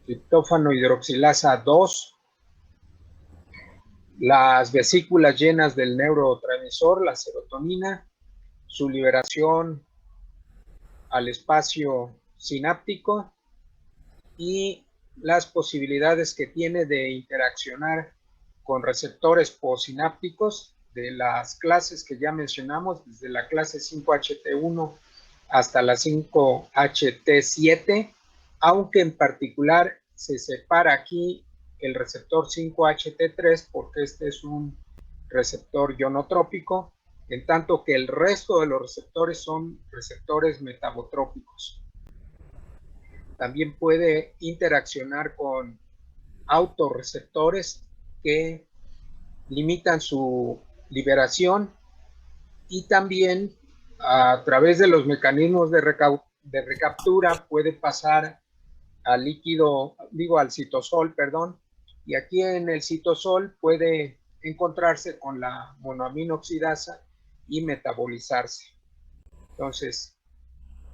triptófano hidroxilasa 2, las vesículas llenas del neurotransmisor, la serotonina, su liberación al espacio sináptico y las posibilidades que tiene de interaccionar con receptores postsinápticos de las clases que ya mencionamos, desde la clase 5HT1 hasta la 5HT7, aunque en particular se separa aquí el receptor 5HT3 porque este es un receptor ionotrópico, en tanto que el resto de los receptores son receptores metabotrópicos. También puede interaccionar con autorreceptores que limitan su liberación y también a través de los mecanismos de recaptura puede pasar al líquido, al citosol, perdón, y aquí en el citosol puede encontrarse con la monoaminoxidasa y metabolizarse. Entonces,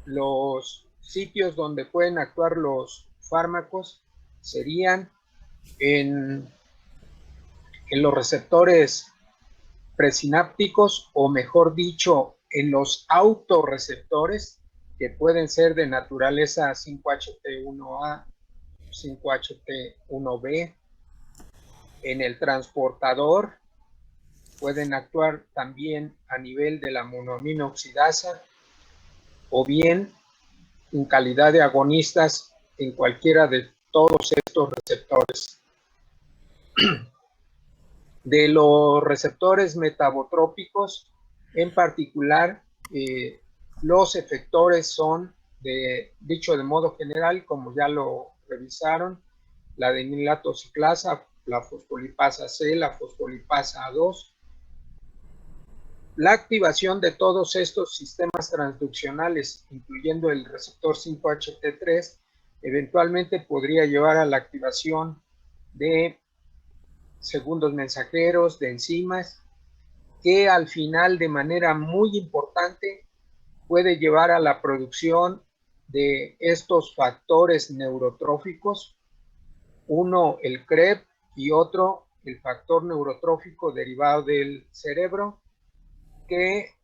los sitios donde pueden actuar los fármacos serían en los receptores presinápticos, o mejor dicho, en los autorreceptores, que pueden ser de naturaleza 5HT1A, 5HT1B. En el transportador pueden actuar también a nivel de la monoaminoxidasa, o bien en calidad de agonistas en cualquiera de todos estos receptores. De los receptores metabotrópicos, en particular, los efectores son, dicho de modo general, como ya lo revisaron, la adenilato ciclasa, la fosfolipasa C, la fosfolipasa A2. La activación de todos estos sistemas transduccionales, incluyendo el receptor 5HT3, eventualmente podría llevar a la activación de segundos mensajeros, de enzimas, que al final, de manera muy importante, puede llevar a la producción de estos factores neurotróficos, uno el CREB y otro el factor neurotrófico derivado del cerebro, que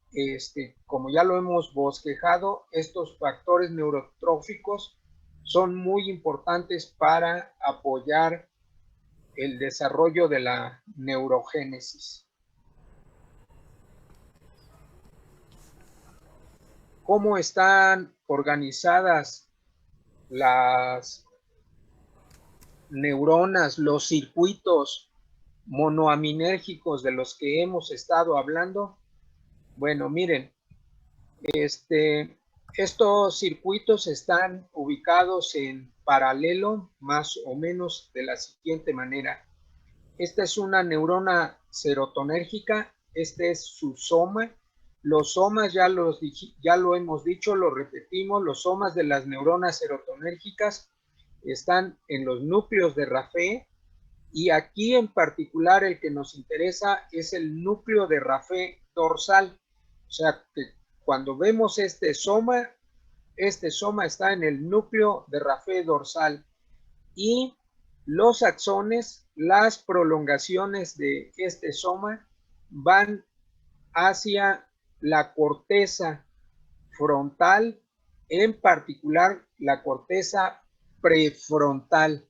como ya lo hemos bosquejado, estos factores neurotróficos son muy importantes para apoyar el desarrollo de la neurogénesis. ¿Cómo están organizadas las neuronas, los circuitos monoaminérgicos de los que hemos estado hablando? Bueno, miren, estos circuitos están ubicados en paralelo, más o menos de la siguiente manera. Esta es una neurona serotonérgica, este es su soma. Los somas ya lo hemos dicho, lo repetimos, los somas de las neuronas serotonérgicas están en los núcleos de Raphe, y aquí en particular el que nos interesa es el núcleo de Raphe dorsal. O sea que cuando vemos este soma está en el núcleo de Raphe dorsal, y los axones, las prolongaciones de este soma, van hacia la corteza frontal, en particular la corteza prefrontal.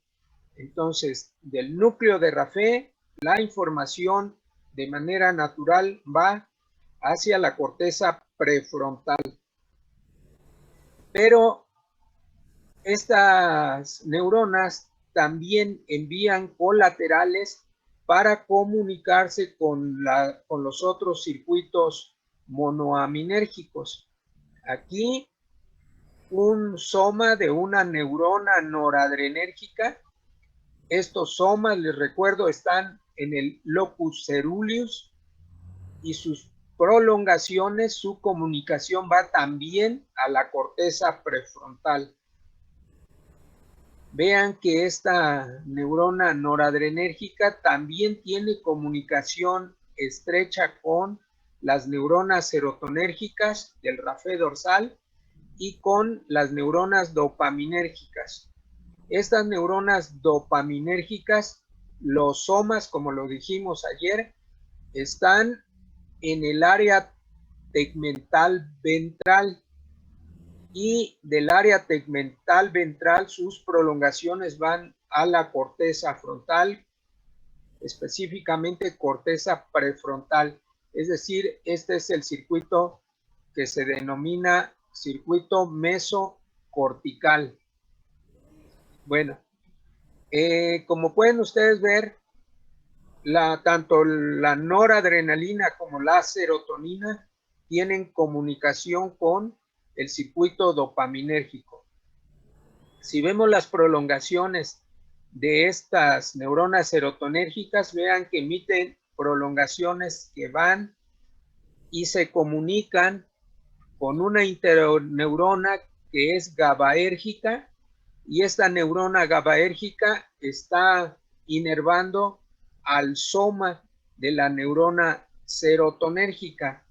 Entonces, del núcleo de Raphe, la información de manera natural va hacia la corteza prefrontal. Pero estas neuronas también envían colaterales para comunicarse con los otros circuitos monoaminérgicos. Aquí un soma de una neurona noradrenérgica. Estos somas, les recuerdo, están en el locus ceruleus, y sus prolongaciones, su comunicación va también a la corteza prefrontal. Vean que esta neurona noradrenérgica también tiene comunicación estrecha con las neuronas serotonérgicas del Raphe dorsal y con las neuronas dopaminérgicas. Estas neuronas dopaminérgicas, los somas, como lo dijimos ayer, están en el área tegmental ventral, y del área tegmental ventral sus prolongaciones van a la corteza frontal, específicamente corteza prefrontal. Es decir, este es el circuito que se denomina circuito mesocortical. Bueno, como pueden ustedes ver, tanto la noradrenalina como la serotonina tienen comunicación con el circuito dopaminérgico. Si vemos las prolongaciones de estas neuronas serotonérgicas, vean que emiten prolongaciones que van y se comunican con una interneurona que es GABAérgica, y esta neurona GABAérgica está inervando al soma de la neurona serotonérgica.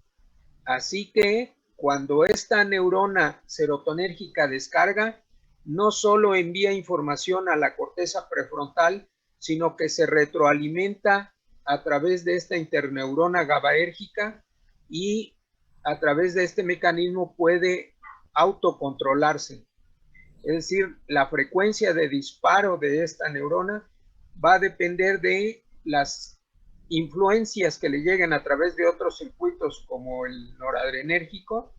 Así que cuando esta neurona serotonérgica descarga, no solo envía información a la corteza prefrontal, sino que se retroalimenta a través de esta interneurona GABAérgica, y a través de este mecanismo puede autocontrolarse. Es decir, la frecuencia de disparo de esta neurona va a depender de las influencias que le lleguen a través de otros circuitos como el noradrenérgico,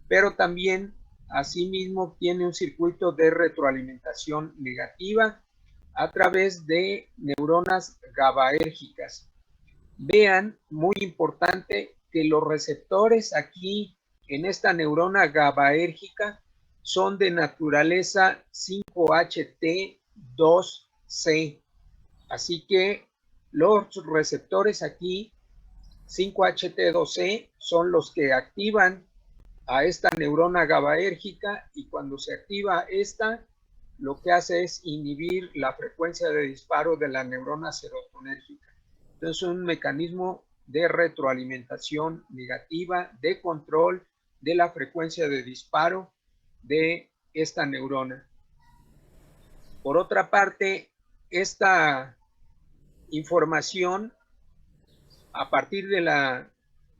pero también asimismo tiene un circuito de retroalimentación negativa a través de neuronas GABAérgicas. Vean, muy importante, que los receptores aquí en esta neurona GABAérgica son de naturaleza 5HT2C. Así que los receptores aquí 5HT2C son los que activan a esta neurona GABAérgica, y cuando se activa esta, lo que hace es inhibir la frecuencia de disparo de la neurona serotonérgica. Entonces, es un mecanismo de retroalimentación negativa, de control de la frecuencia de disparo de esta neurona. Por otra parte, esta información a partir de la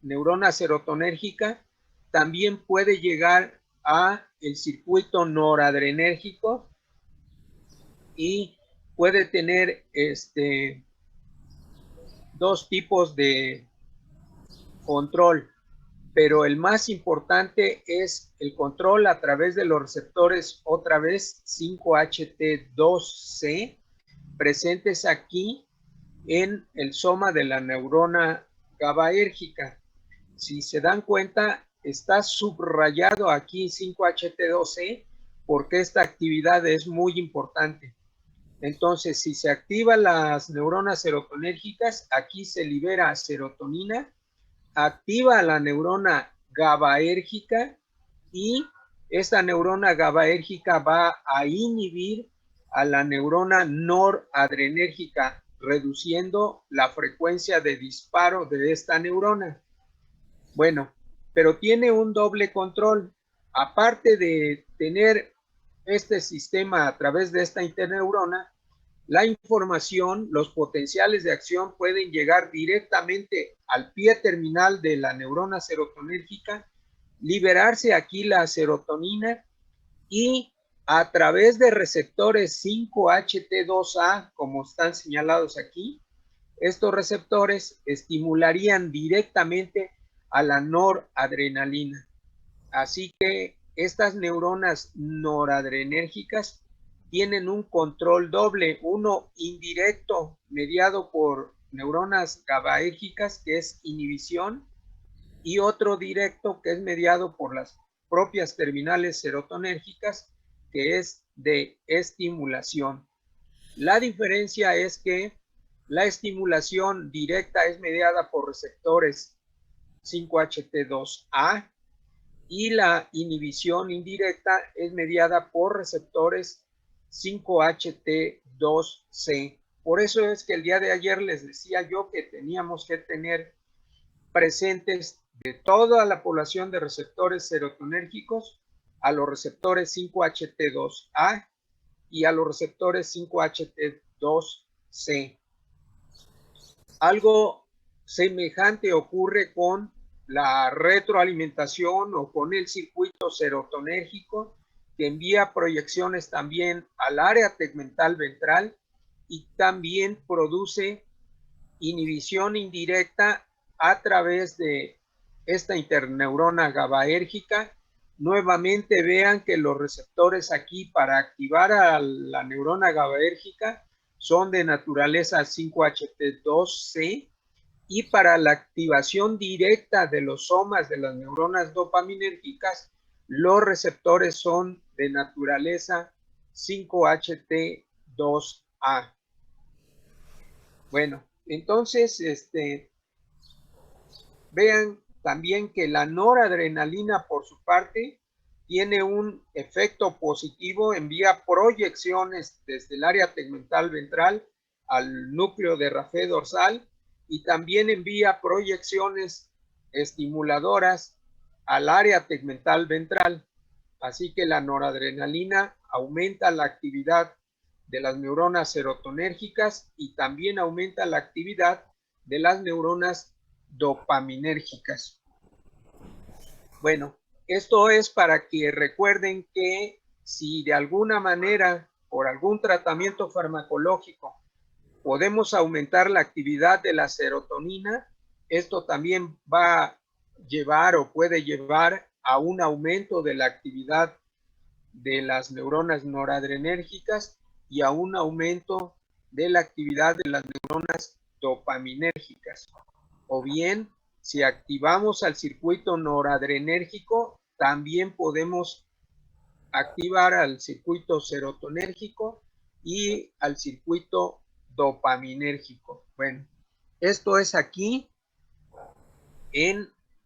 neurona serotonérgica también puede llegar a el circuito noradrenérgico y puede tener dos tipos de control, pero el más importante es el control a través de los receptores, otra vez 5HT2C, presentes aquí en el soma de la neurona GABAérgica. Si se dan cuenta, está subrayado aquí 5HT2C porque esta actividad es muy importante. Entonces, si se activan las neuronas serotonérgicas, aquí se libera serotonina, activa la neurona GABAérgica, y esta neurona GABAérgica va a inhibir a la neurona noradrenérgica, reduciendo la frecuencia de disparo de esta neurona. Bueno, pero tiene un doble control. Aparte de tener este sistema a través de esta interneurona, la información, los potenciales de acción pueden llegar directamente al pie terminal de la neurona serotonérgica, liberarse aquí la serotonina, y a través de receptores 5HT2A, como están señalados aquí, estos receptores estimularían directamente a la noradrenalina. Así que estas neuronas noradrenérgicas tienen un control doble, uno indirecto mediado por neuronas GABAérgicas, que es inhibición, y otro directo que es mediado por las propias terminales serotonérgicas, que es de estimulación. La diferencia es que la estimulación directa es mediada por receptores 5HT2A, y la inhibición indirecta es mediada por receptores 5HT2C. Por eso es que el día de ayer les decía yo que teníamos que tener presentes de toda la población de receptores serotonérgicos a los receptores 5HT2A y a los receptores 5-HT2C. Algo semejante ocurre con la retroalimentación o con el circuito serotonérgico, que envía proyecciones también al área tegmental ventral y también produce inhibición indirecta a través de esta interneurona GABAérgica. Nuevamente vean que los receptores aquí para activar a la neurona GABAérgica son de naturaleza 5-HT2C, y para la activación directa de los somas de las neuronas dopaminérgicas, los receptores son de naturaleza 5-HT2A. Bueno, entonces, vean también que la noradrenalina, por su parte, tiene un efecto positivo, envía proyecciones desde el área tegmental ventral al núcleo de Raphe dorsal y también envía proyecciones estimuladoras al área tegmental ventral. Así que la noradrenalina aumenta la actividad de las neuronas serotonérgicas y también aumenta la actividad de las neuronas dopaminérgicas. Bueno, esto es para que recuerden que si de alguna manera, por algún tratamiento farmacológico, podemos aumentar la actividad de la serotonina, esto también va a llevar o puede llevar a un aumento de la actividad de las neuronas noradrenérgicas y a un aumento de la actividad de las neuronas dopaminérgicas. O bien, si activamos al circuito noradrenérgico, también podemos activar al circuito serotonérgico y al circuito dopaminérgico. Bueno, esto es aquí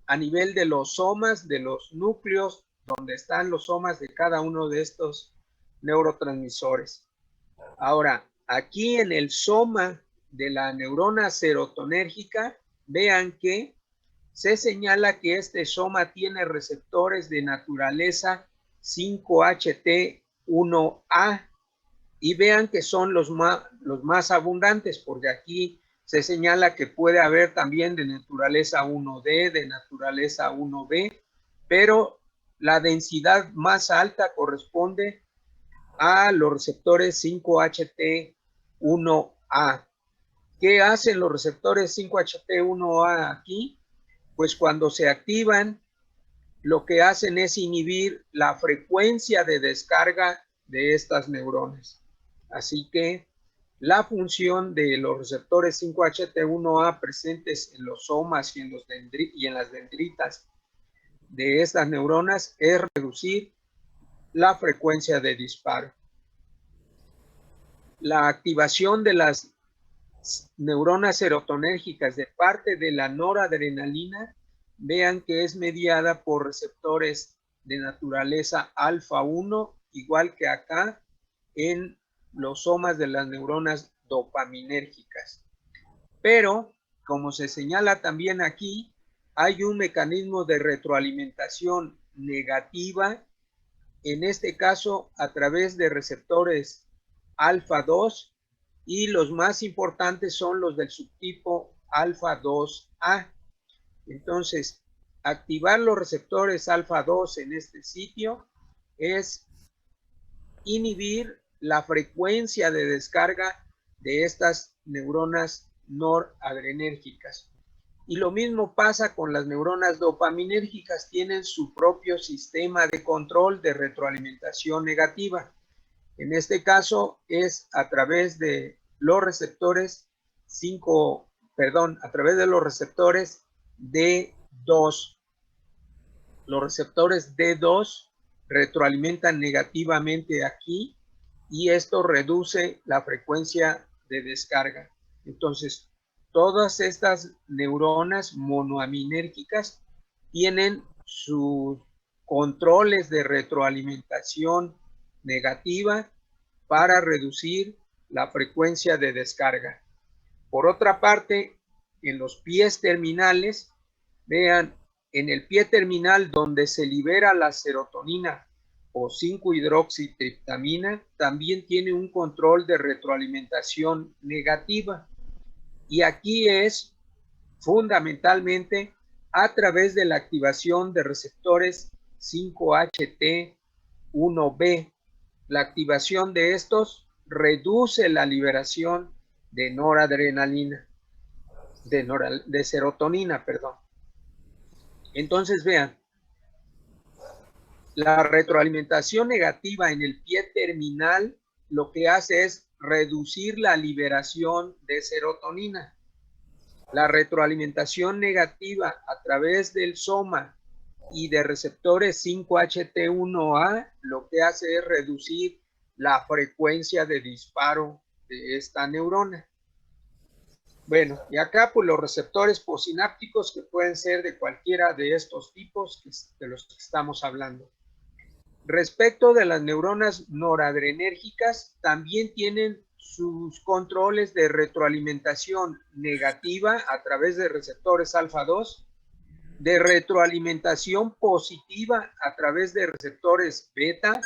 a nivel de los somas, de los núcleos, donde están los somas de cada uno de estos neurotransmisores. Ahora, aquí en el soma de la neurona serotonérgica, vean que se señala que este soma tiene receptores de naturaleza 5-HT1A y vean que son los más abundantes, porque aquí se señala que puede haber también de naturaleza 1D, de naturaleza 1B, pero la densidad más alta corresponde a los receptores 5-HT1A. ¿Qué hacen los receptores 5-HT1A aquí? Pues cuando se activan, lo que hacen es inhibir la frecuencia de descarga de estas neuronas. Así que la función de los receptores 5-HT1A presentes en los somas y en las dendritas de estas neuronas es reducir la frecuencia de disparo. La activación de las neuronas serotonérgicas de parte de la noradrenalina, vean que es mediada por receptores de naturaleza alfa 1, igual que acá en los somas de las neuronas dopaminérgicas. Pero, como se señala también aquí, hay un mecanismo de retroalimentación negativa, en este caso a través de receptores alfa 2, y los más importantes son los del subtipo alfa 2A. Entonces, activar los receptores alfa 2 en este sitio es inhibir la frecuencia de descarga de estas neuronas noradrenérgicas. Y lo mismo pasa con las neuronas dopaminérgicas, tienen su propio sistema de control de retroalimentación negativa. En este caso es a través de los receptores a través de los receptores D2. Los receptores D2 retroalimentan negativamente aquí y esto reduce la frecuencia de descarga. Entonces, todas estas neuronas monoaminérgicas tienen sus controles de retroalimentación negativa para reducir la frecuencia de descarga. Por otra parte, en los pies terminales, vean, en el pie terminal donde se libera la serotonina o 5-hidroxitriptamina también tiene un control de retroalimentación negativa. Y aquí es fundamentalmente a través de la activación de receptores 5-HT1B. La activación de estos reduce la liberación de noradrenalina, de serotonina, perdón. Entonces vean, la retroalimentación negativa en el pie terminal lo que hace es reducir la liberación de serotonina. La retroalimentación negativa a través del soma y de receptores 5-HT1A lo que hace es reducir la frecuencia de disparo de esta neurona. Bueno, y acá pues los receptores posinápticos que pueden ser de cualquiera de estos tipos de los que estamos hablando. Respecto de las neuronas noradrenérgicas, también tienen sus controles de retroalimentación negativa a través de receptores alfa 2, de retroalimentación positiva a través de receptores beta,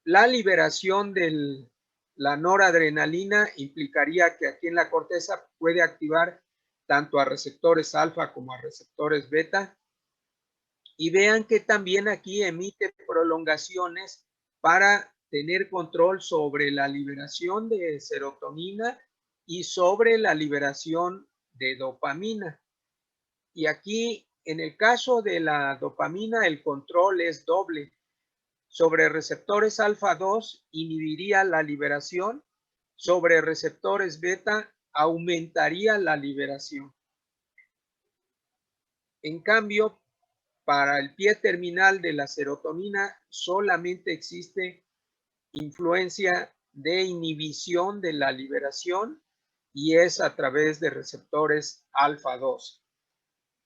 la liberación de la noradrenalina implicaría que aquí en la corteza puede activar tanto a receptores alfa como a receptores beta. Y vean que también aquí emite prolongaciones para tener control sobre la liberación de serotonina y sobre la liberación de dopamina. Y aquí, en el caso de la dopamina, el control es doble. Sobre receptores alfa 2 inhibiría la liberación, sobre receptores beta aumentaría la liberación. En cambio, para el pie terminal de la serotonina solamente existe influencia de inhibición de la liberación y es a través de receptores alfa 2.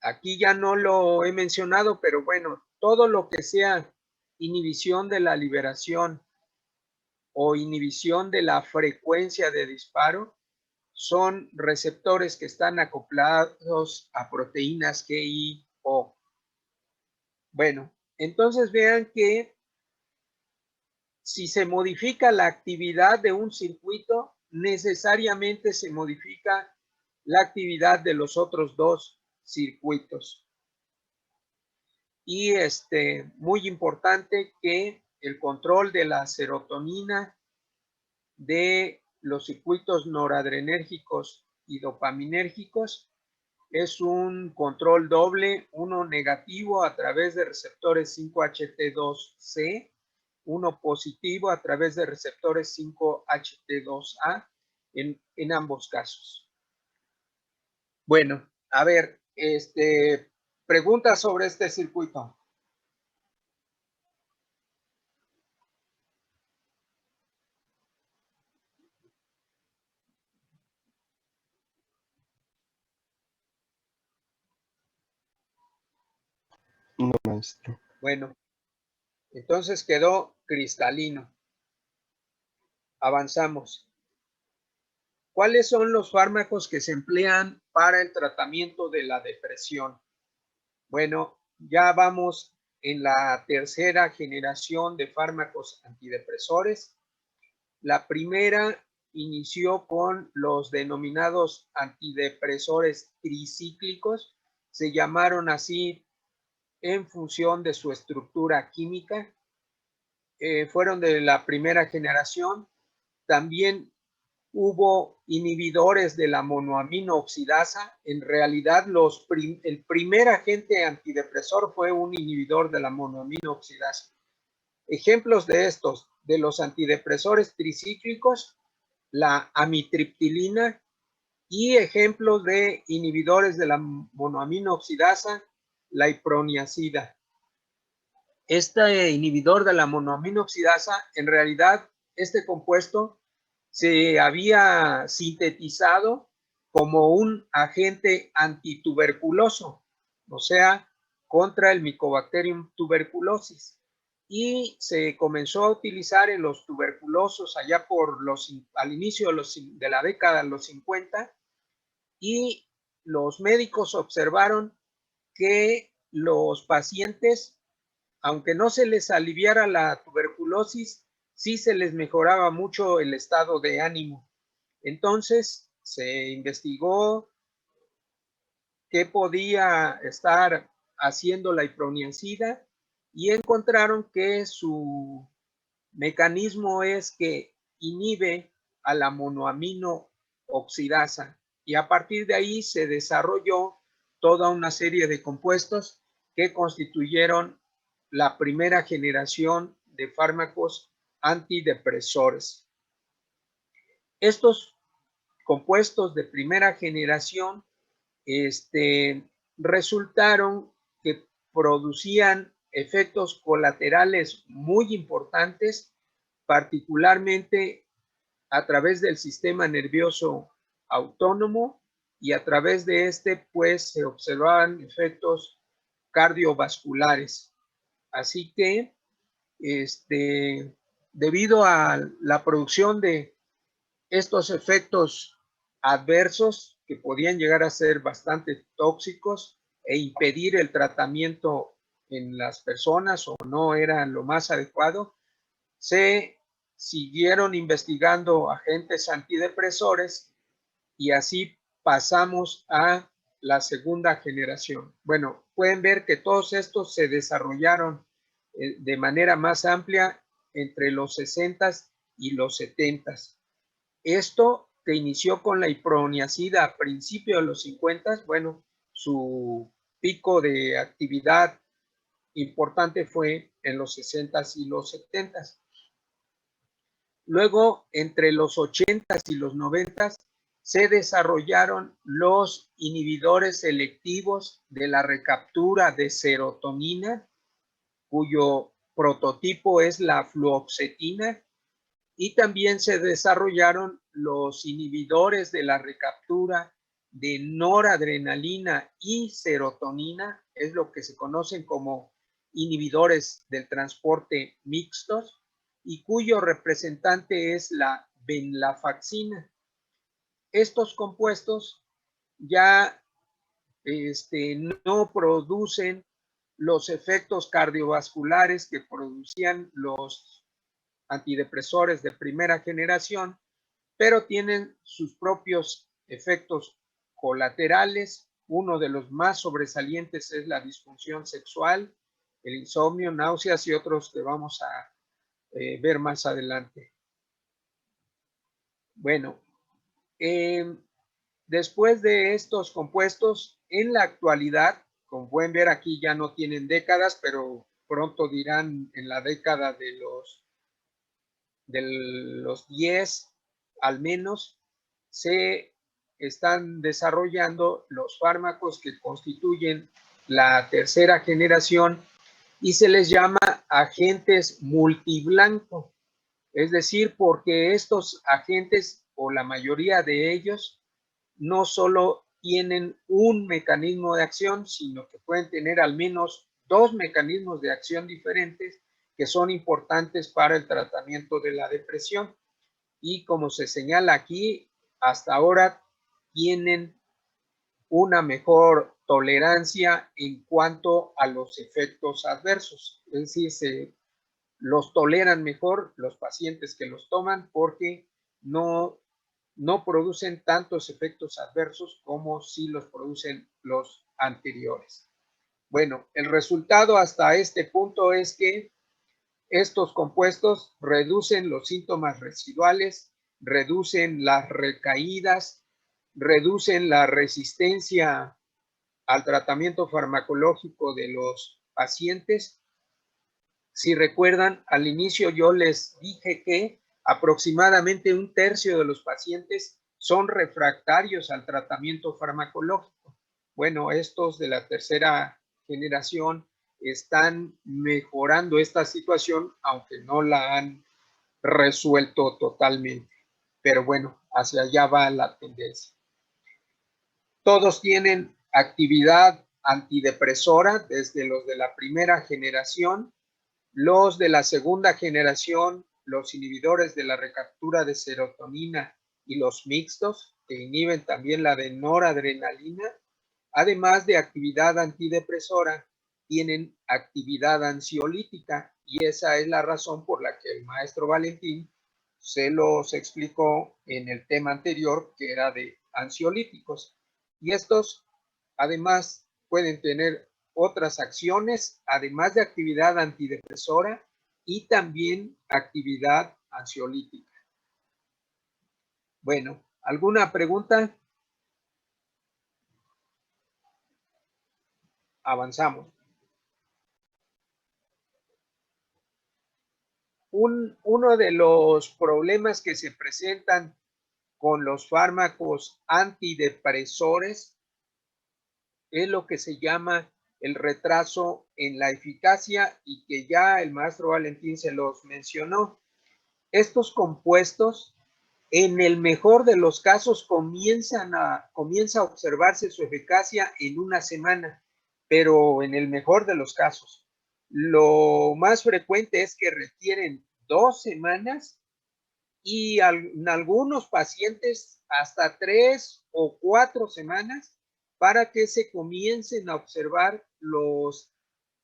Aquí ya no lo he mencionado, pero bueno, todo lo que sea inhibición de la liberación o inhibición de la frecuencia de disparo son receptores que están acoplados a proteínas GIO. Bueno, entonces vean que si se modifica la actividad de un circuito, necesariamente se modifica la actividad de los otros dos circuitos. Y muy importante que el control de la serotonina, de los circuitos noradrenérgicos y dopaminérgicos es un control doble, uno negativo a través de receptores 5-HT2C, uno positivo a través de receptores 5-HT2A en ambos casos. Bueno, a ver, preguntas sobre este circuito. No, maestro. Bueno, entonces quedó cristalino. Avanzamos. ¿Cuáles son los fármacos que se emplean para el tratamiento de la depresión? Bueno, ya vamos en la tercera generación de fármacos antidepresores. La primera inició con los denominados antidepresores tricíclicos. Se llamaron así en función de su estructura química. Fueron de la primera generación. También hubo inhibidores de la monoamino oxidasa. En realidad, el primer agente antidepresor fue un inhibidor de la monoamino oxidasa. Ejemplos de estos, de los antidepresores tricíclicos, la amitriptilina, y ejemplos de inhibidores de la monoamino oxidasa, la iproniazida. Este inhibidor de la monoamino oxidasa, en realidad, este compuesto se había sintetizado como un agente antituberculoso, o sea, contra el Mycobacterium tuberculosis. Y se comenzó a utilizar en los tuberculosos allá al inicio de la década de los 50, y los médicos observaron que los pacientes aunque no se les aliviara la tuberculosis, sí se les mejoraba mucho el estado de ánimo. Entonces se investigó qué podía estar haciendo la iproniazida y encontraron que su mecanismo es que inhibe a la monoamino oxidasa y a partir de ahí se desarrolló toda una serie de compuestos que constituyeron la primera generación de fármacos antidepresores. Estos compuestos de primera generación resultaron que producían efectos colaterales muy importantes, particularmente a través del sistema nervioso autónomo y a través de pues se observaban efectos cardiovasculares. Así que, debido a la producción de estos efectos adversos que podían llegar a ser bastante tóxicos e impedir el tratamiento en las personas o no era lo más adecuado, se siguieron investigando agentes antidepresores y así pasamos a la segunda generación. Bueno, pueden ver que todos estos se desarrollaron de manera más amplia entre los 60s y los 70s. Esto que inició con la iproniazida a principios de los 50, bueno, su pico de actividad importante fue en los 60s y los 70s. Luego, entre los 80s y los 90s, se desarrollaron los inhibidores selectivos de la recaptura de serotonina, cuyo prototipo es la fluoxetina, y también se desarrollaron los inhibidores de la recaptura de noradrenalina y serotonina, es lo que se conocen como inhibidores del transporte mixtos, y cuyo representante es la venlafaxina. Estos compuestos ya no producen los efectos cardiovasculares que producían los antidepresores de primera generación, pero tienen sus propios efectos colaterales. Uno de los más sobresalientes es la disfunción sexual, el insomnio, náuseas y otros que vamos a ver más adelante. Bueno, después de estos compuestos, en la actualidad, como pueden ver aquí ya no tienen décadas, pero pronto dirán en la década de los 10 al menos, se están desarrollando los fármacos que constituyen la tercera generación y se les llama agentes multiblanco. Es decir, porque estos agentes o la mayoría de ellos no solo tienen un mecanismo de acción, sino que pueden tener al menos dos mecanismos de acción diferentes que son importantes para el tratamiento de la depresión. Y como se señala aquí, hasta ahora tienen una mejor tolerancia en cuanto a los efectos adversos. Es decir, se los toleran mejor los pacientes que los toman porque no producen tantos efectos adversos como si los producen los anteriores. Bueno, el resultado hasta este punto es que estos compuestos reducen los síntomas residuales, reducen las recaídas, reducen la resistencia al tratamiento farmacológico de los pacientes. Si recuerdan, al inicio yo les dije que aproximadamente 1/3 de los pacientes son refractarios al tratamiento farmacológico. Bueno, estos de la tercera generación están mejorando esta situación, aunque no la han resuelto totalmente. Pero bueno, hacia allá va la tendencia. Todos tienen actividad antidepresora, desde los de la primera generación. Los de la segunda generación, los inhibidores de la recaptura de serotonina y los mixtos, que inhiben también la de noradrenalina, además de actividad antidepresora tienen actividad ansiolítica, y esa es la razón por la que el maestro Valentín se los explicó en el tema anterior, que era de ansiolíticos. Y estos además pueden tener otras acciones, además de actividad antidepresora y también actividad ansiolítica. Bueno, ¿alguna pregunta? Avanzamos. Uno de los problemas que se presentan con los fármacos antidepresores es lo que se llama el retraso en la eficacia, y que ya el maestro Valentín se los mencionó. Estos compuestos, en el mejor de los casos, comienza a observarse su eficacia en una semana, pero en el mejor de los casos. Lo más frecuente es que requieren 2 semanas y en algunos pacientes hasta 3 o 4 semanas para que se comiencen a observar los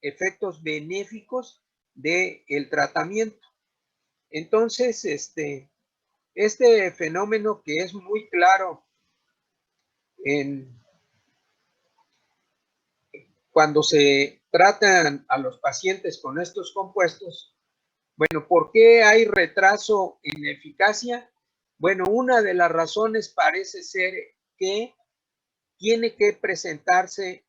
efectos benéficos del tratamiento. Entonces, este fenómeno, que es muy claro cuando se tratan a los pacientes con estos compuestos. Bueno, ¿por qué hay retraso en eficacia? Bueno, una de las razones parece ser que tiene que presentarse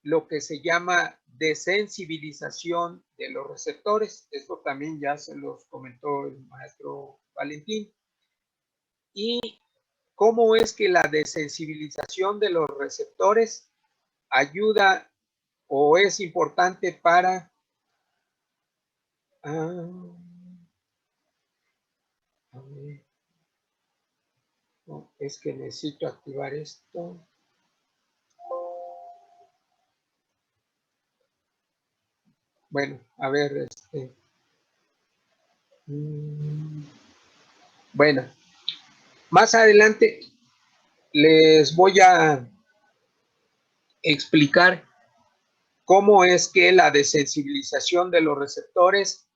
lo que se llama desensibilización de los receptores. Esto también ya se los comentó el maestro Valentín. ¿Y cómo es que la desensibilización de los receptores ayuda o es importante para... no, es que necesito activar esto. Bueno, a ver, bueno, más adelante les voy a explicar cómo es que la desensibilización de los receptores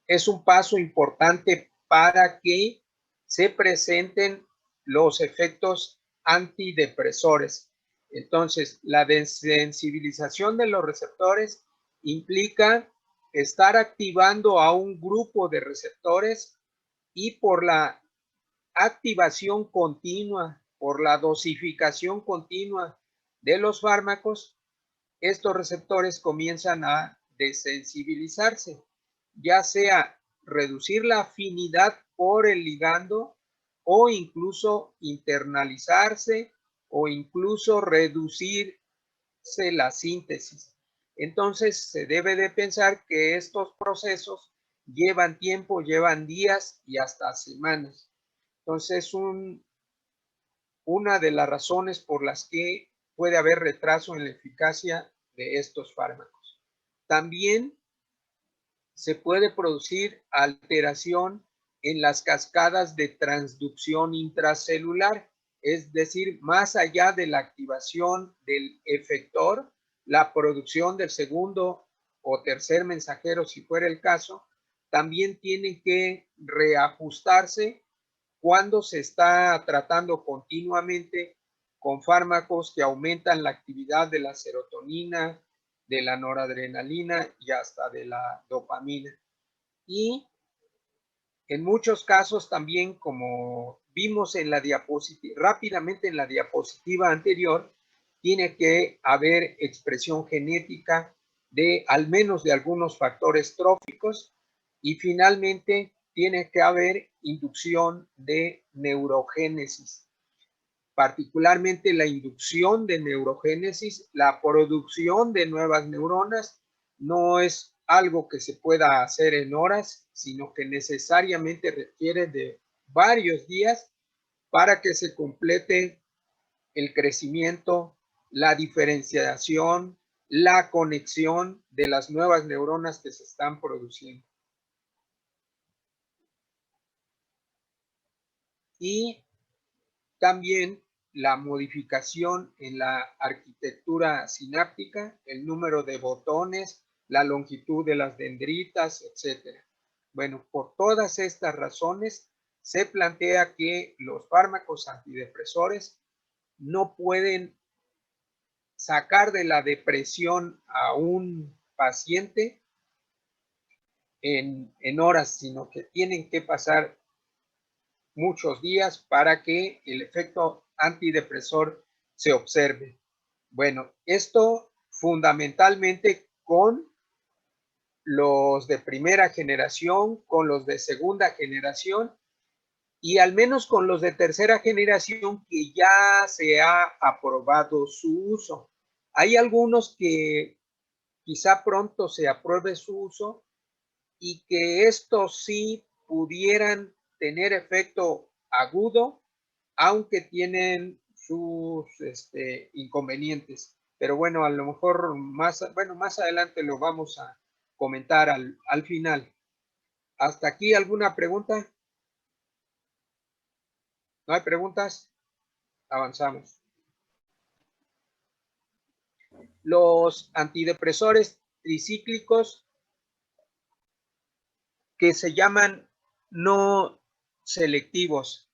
es un paso importante para que se presenten los efectos antidepresores. Entonces, la desensibilización de los receptores implica estar activando a un grupo de receptores, y por la activación continua, por la dosificación continua de los fármacos, estos receptores comienzan a desensibilizarse, ya sea reducir la afinidad por el ligando, o incluso internalizarse, o incluso reducirse la síntesis. Entonces se debe de pensar que estos procesos llevan tiempo, llevan días y hasta semanas. Entonces, una de las razones por las que puede haber retraso en la eficacia de estos fármacos. También se puede producir alteración en las cascadas de transducción intracelular, es decir, más allá de la activación del efector, la producción del segundo o tercer mensajero, si fuera el caso, también tienen que reajustarse cuando se está tratando continuamente con fármacos que aumentan la actividad de la serotonina, de la noradrenalina y hasta de la dopamina. Y en muchos casos también, como vimos en la diapositiva, rápidamente en la diapositiva anterior, tiene que haber expresión genética de al menos de algunos factores tróficos, y finalmente tiene que haber inducción de neurogénesis, particularmente la inducción de neurogénesis. La producción de nuevas neuronas no es algo que se pueda hacer en horas, sino que necesariamente requiere de varios días para que se complete el crecimiento, la diferenciación, la conexión de las nuevas neuronas que se están produciendo. Y también la modificación en la arquitectura sináptica, el número de botones, la longitud de las dendritas, etc. Bueno, por todas estas razones se plantea que los fármacos antidepresores no pueden sacar de la depresión a un paciente en horas, sino que tienen que pasar muchos días para que el efecto antidepresor se observe. Bueno, esto fundamentalmente con los de primera generación, con los de segunda generación y al menos con los de tercera generación que ya se ha aprobado su uso. Hay algunos que quizá pronto se apruebe su uso y que estos sí pudieran tener efecto agudo, aunque tienen sus inconvenientes. Pero bueno, a lo mejor más adelante lo vamos a comentar al final. ¿Hasta aquí alguna pregunta? ¿No hay preguntas? Avanzamos. Los antidepresores tricíclicos que se llaman no selectivos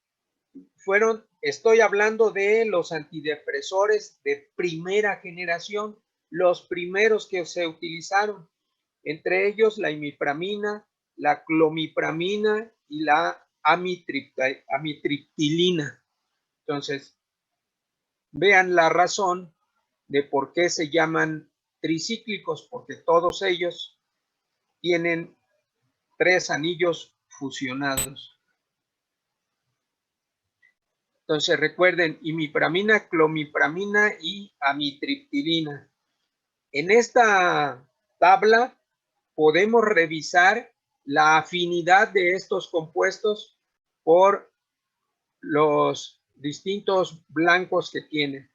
estoy hablando de los antidepresores de primera generación, los primeros que se utilizaron, entre ellos la imipramina, la clomipramina y la amitriptilina. Entonces, vean la razón de por qué se llaman tricíclicos, porque todos ellos tienen 3 anillos fusionados. Entonces recuerden, imipramina, clomipramina y amitriptilina. En esta tabla podemos revisar la afinidad de estos compuestos por los distintos blancos que tienen.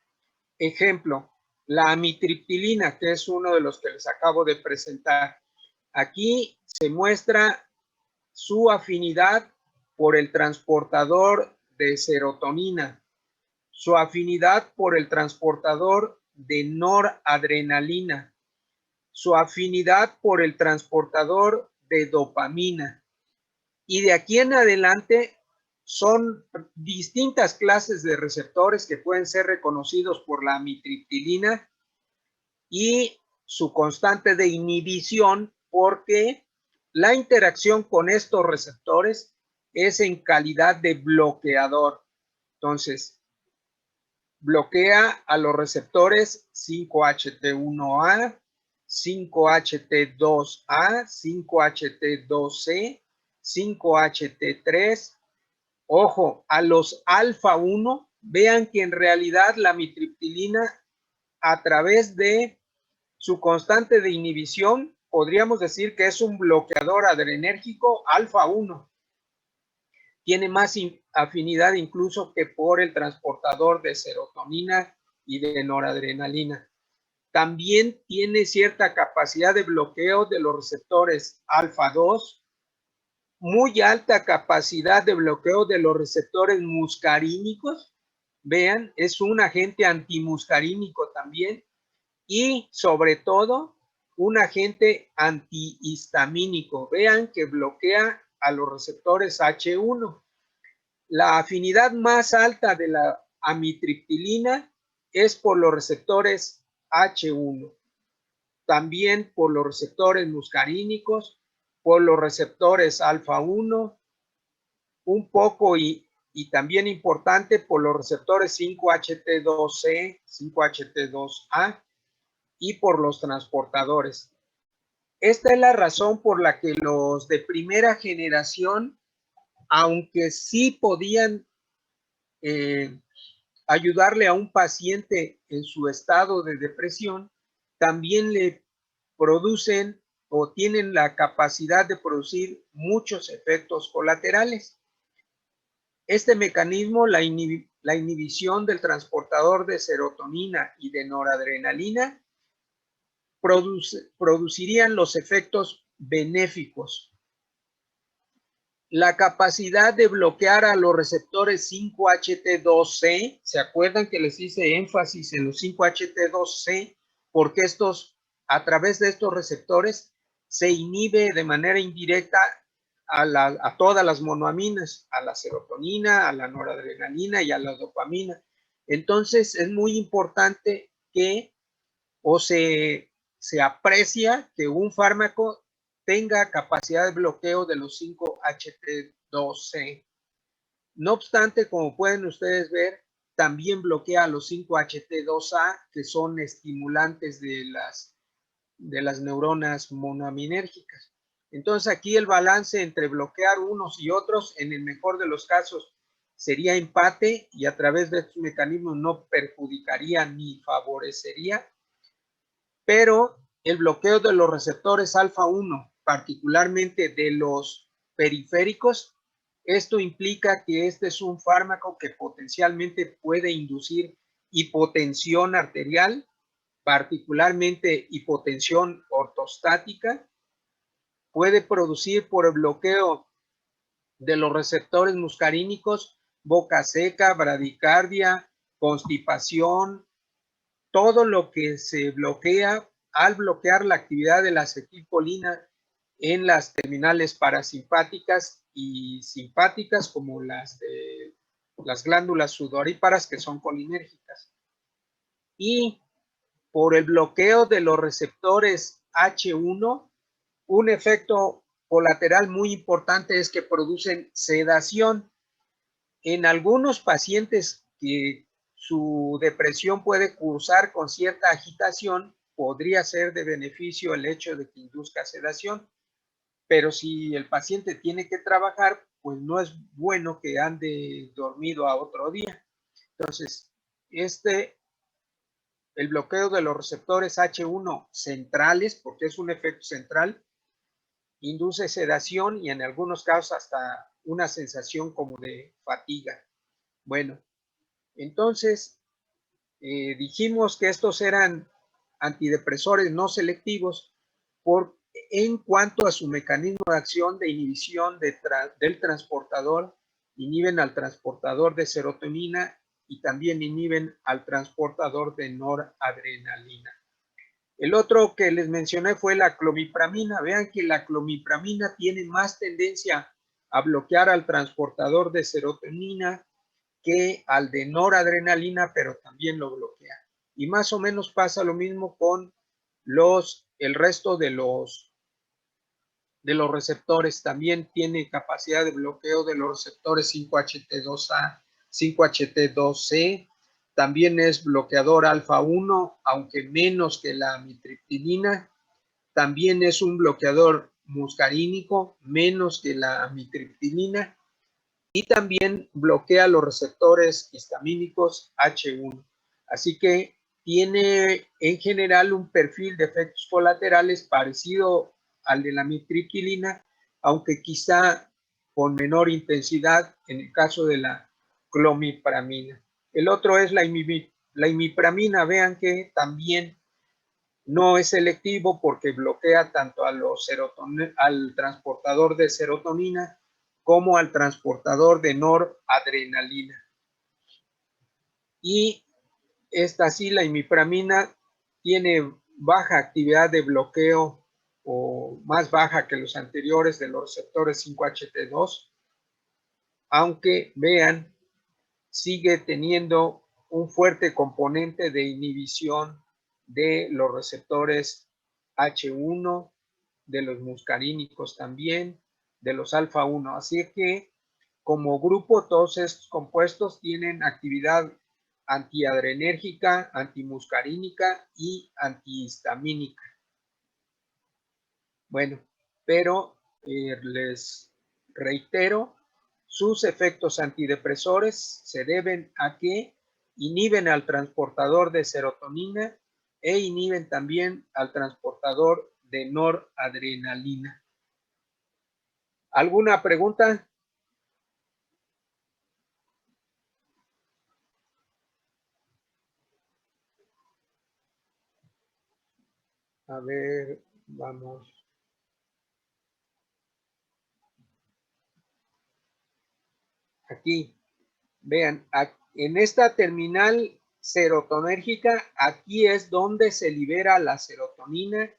Ejemplo, la amitriptilina, que es uno de los que les acabo de presentar. Aquí se muestra su afinidad por el transportador de serotonina, su afinidad por el transportador de noradrenalina, su afinidad por el transportador de dopamina. Y de aquí en adelante son distintas clases de receptores que pueden ser reconocidos por la amitriptilina y su constante de inhibición, porque la interacción con estos receptores es en calidad de bloqueador. Entonces, bloquea a los receptores 5HT1A, 5HT2A, 5HT2C, 5HT3. Ojo, a los alfa 1, vean que en realidad la amitriptilina, a través de su constante de inhibición, podríamos decir que es un bloqueador adrenérgico alfa 1. Tiene más afinidad incluso que por el transportador de serotonina y de noradrenalina. También tiene cierta capacidad de bloqueo de los receptores alfa 2, muy alta capacidad de bloqueo de los receptores muscarínicos. Vean, es un agente antimuscarínico también y sobre todo un agente antihistamínico. Vean que bloquea a los receptores H1. La afinidad más alta de la amitriptilina es por los receptores H1, también por los receptores muscarínicos, por los receptores alfa 1, un poco y también importante por los receptores 5HT2C, 5HT2A y por los transportadores. Esta es la razón por la que los de primera generación, aunque sí podían ayudarle a un paciente en su estado de depresión, también le producen o tienen la capacidad de producir muchos efectos colaterales. Este mecanismo, la inhibición del transportador de serotonina y de noradrenalina, producirían los efectos benéficos. la capacidad de bloquear a los receptores 5-HT2C. ¿Se acuerdan que les hice énfasis en los 5-HT2C? Porque estos, a través de estos receptores, se inhibe de manera indirecta a todas las monoaminas, a la serotonina, a la noradrenalina y a la dopamina. Entonces, es muy importante que se aprecia que un fármaco tenga capacidad de bloqueo de los 5-HT2C. No obstante, como pueden ustedes ver, también bloquea los 5-HT2A, que son estimulantes de las neuronas monoaminérgicas. Entonces aquí el balance entre bloquear unos y otros, en el mejor de los casos, sería empate y a través de estos mecanismos no perjudicaría ni favorecería, pero el bloqueo de los receptores alfa 1, particularmente de los periféricos, esto implica que este es un fármaco que potencialmente puede inducir hipotensión arterial, particularmente hipotensión ortostática, puede producir por el bloqueo de los receptores muscarínicos boca seca, bradicardia, constipación, todo lo que se bloquea al bloquear la actividad de la acetilcolina en las terminales parasimpáticas y simpáticas, como las de las glándulas sudoríparas, que son colinérgicas. Y por el bloqueo de los receptores H1, un efecto colateral muy importante es que producen sedación. En algunos pacientes que su depresión puede cursar con cierta agitación, podría ser de beneficio el hecho de que induzca sedación, pero si el paciente tiene que trabajar, pues no es bueno que ande dormido a otro día. Entonces, el bloqueo de los receptores H1 centrales, porque es un efecto central, induce sedación y en algunos casos hasta una sensación como de fatiga. Bueno, entonces dijimos que estos eran antidepresores no selectivos en cuanto a su mecanismo de acción de inhibición del transportador, inhiben al transportador de serotonina y también inhiben al transportador de noradrenalina. El otro que les mencioné fue la clomipramina. Vean que la clomipramina tiene más tendencia a bloquear al transportador de serotonina que al de noradrenalina, pero también lo bloquea. Y más o menos pasa lo mismo con el resto de los receptores. También tiene capacidad de bloqueo de los receptores 5-HT2A, 5-HT2C. También es bloqueador alfa 1, aunque menos que la amitriptilina. También es un bloqueador muscarínico, menos que la amitriptilina. Y también bloquea los receptores histamínicos H1. Así que tiene en general un perfil de efectos colaterales parecido al de la amitriptilina, aunque quizá con menor intensidad en el caso de la clomipramina. El otro es la imipramina. Vean que también no es selectivo porque bloquea tanto al transportador de serotonina como al transportador de noradrenalina. Y esta sí, la imipramina, tiene baja actividad de bloqueo o más baja que los anteriores de los receptores 5-HT2, aunque vean, sigue teniendo un fuerte componente de inhibición de los receptores H1, de los muscarínicos también, de los alfa 1. Así que como grupo todos estos compuestos tienen actividad antiadrenérgica, antimuscarínica y antihistamínica. Bueno, pero les reitero, sus efectos antidepresores se deben a que inhiben al transportador de serotonina e inhiben también al transportador de noradrenalina. ¿Alguna pregunta? A ver, vamos. Aquí, vean, en esta terminal serotonérgica, aquí es donde se libera la serotonina,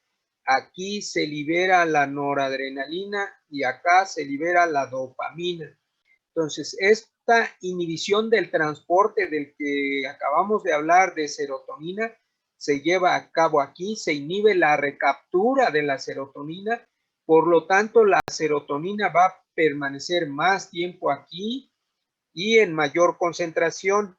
aquí se libera la noradrenalina y acá se libera la dopamina. Entonces, esta inhibición del transporte del que acabamos de hablar de serotonina se lleva a cabo aquí, se inhibe la recaptura de la serotonina, por lo tanto, la serotonina va a permanecer más tiempo aquí y en mayor concentración.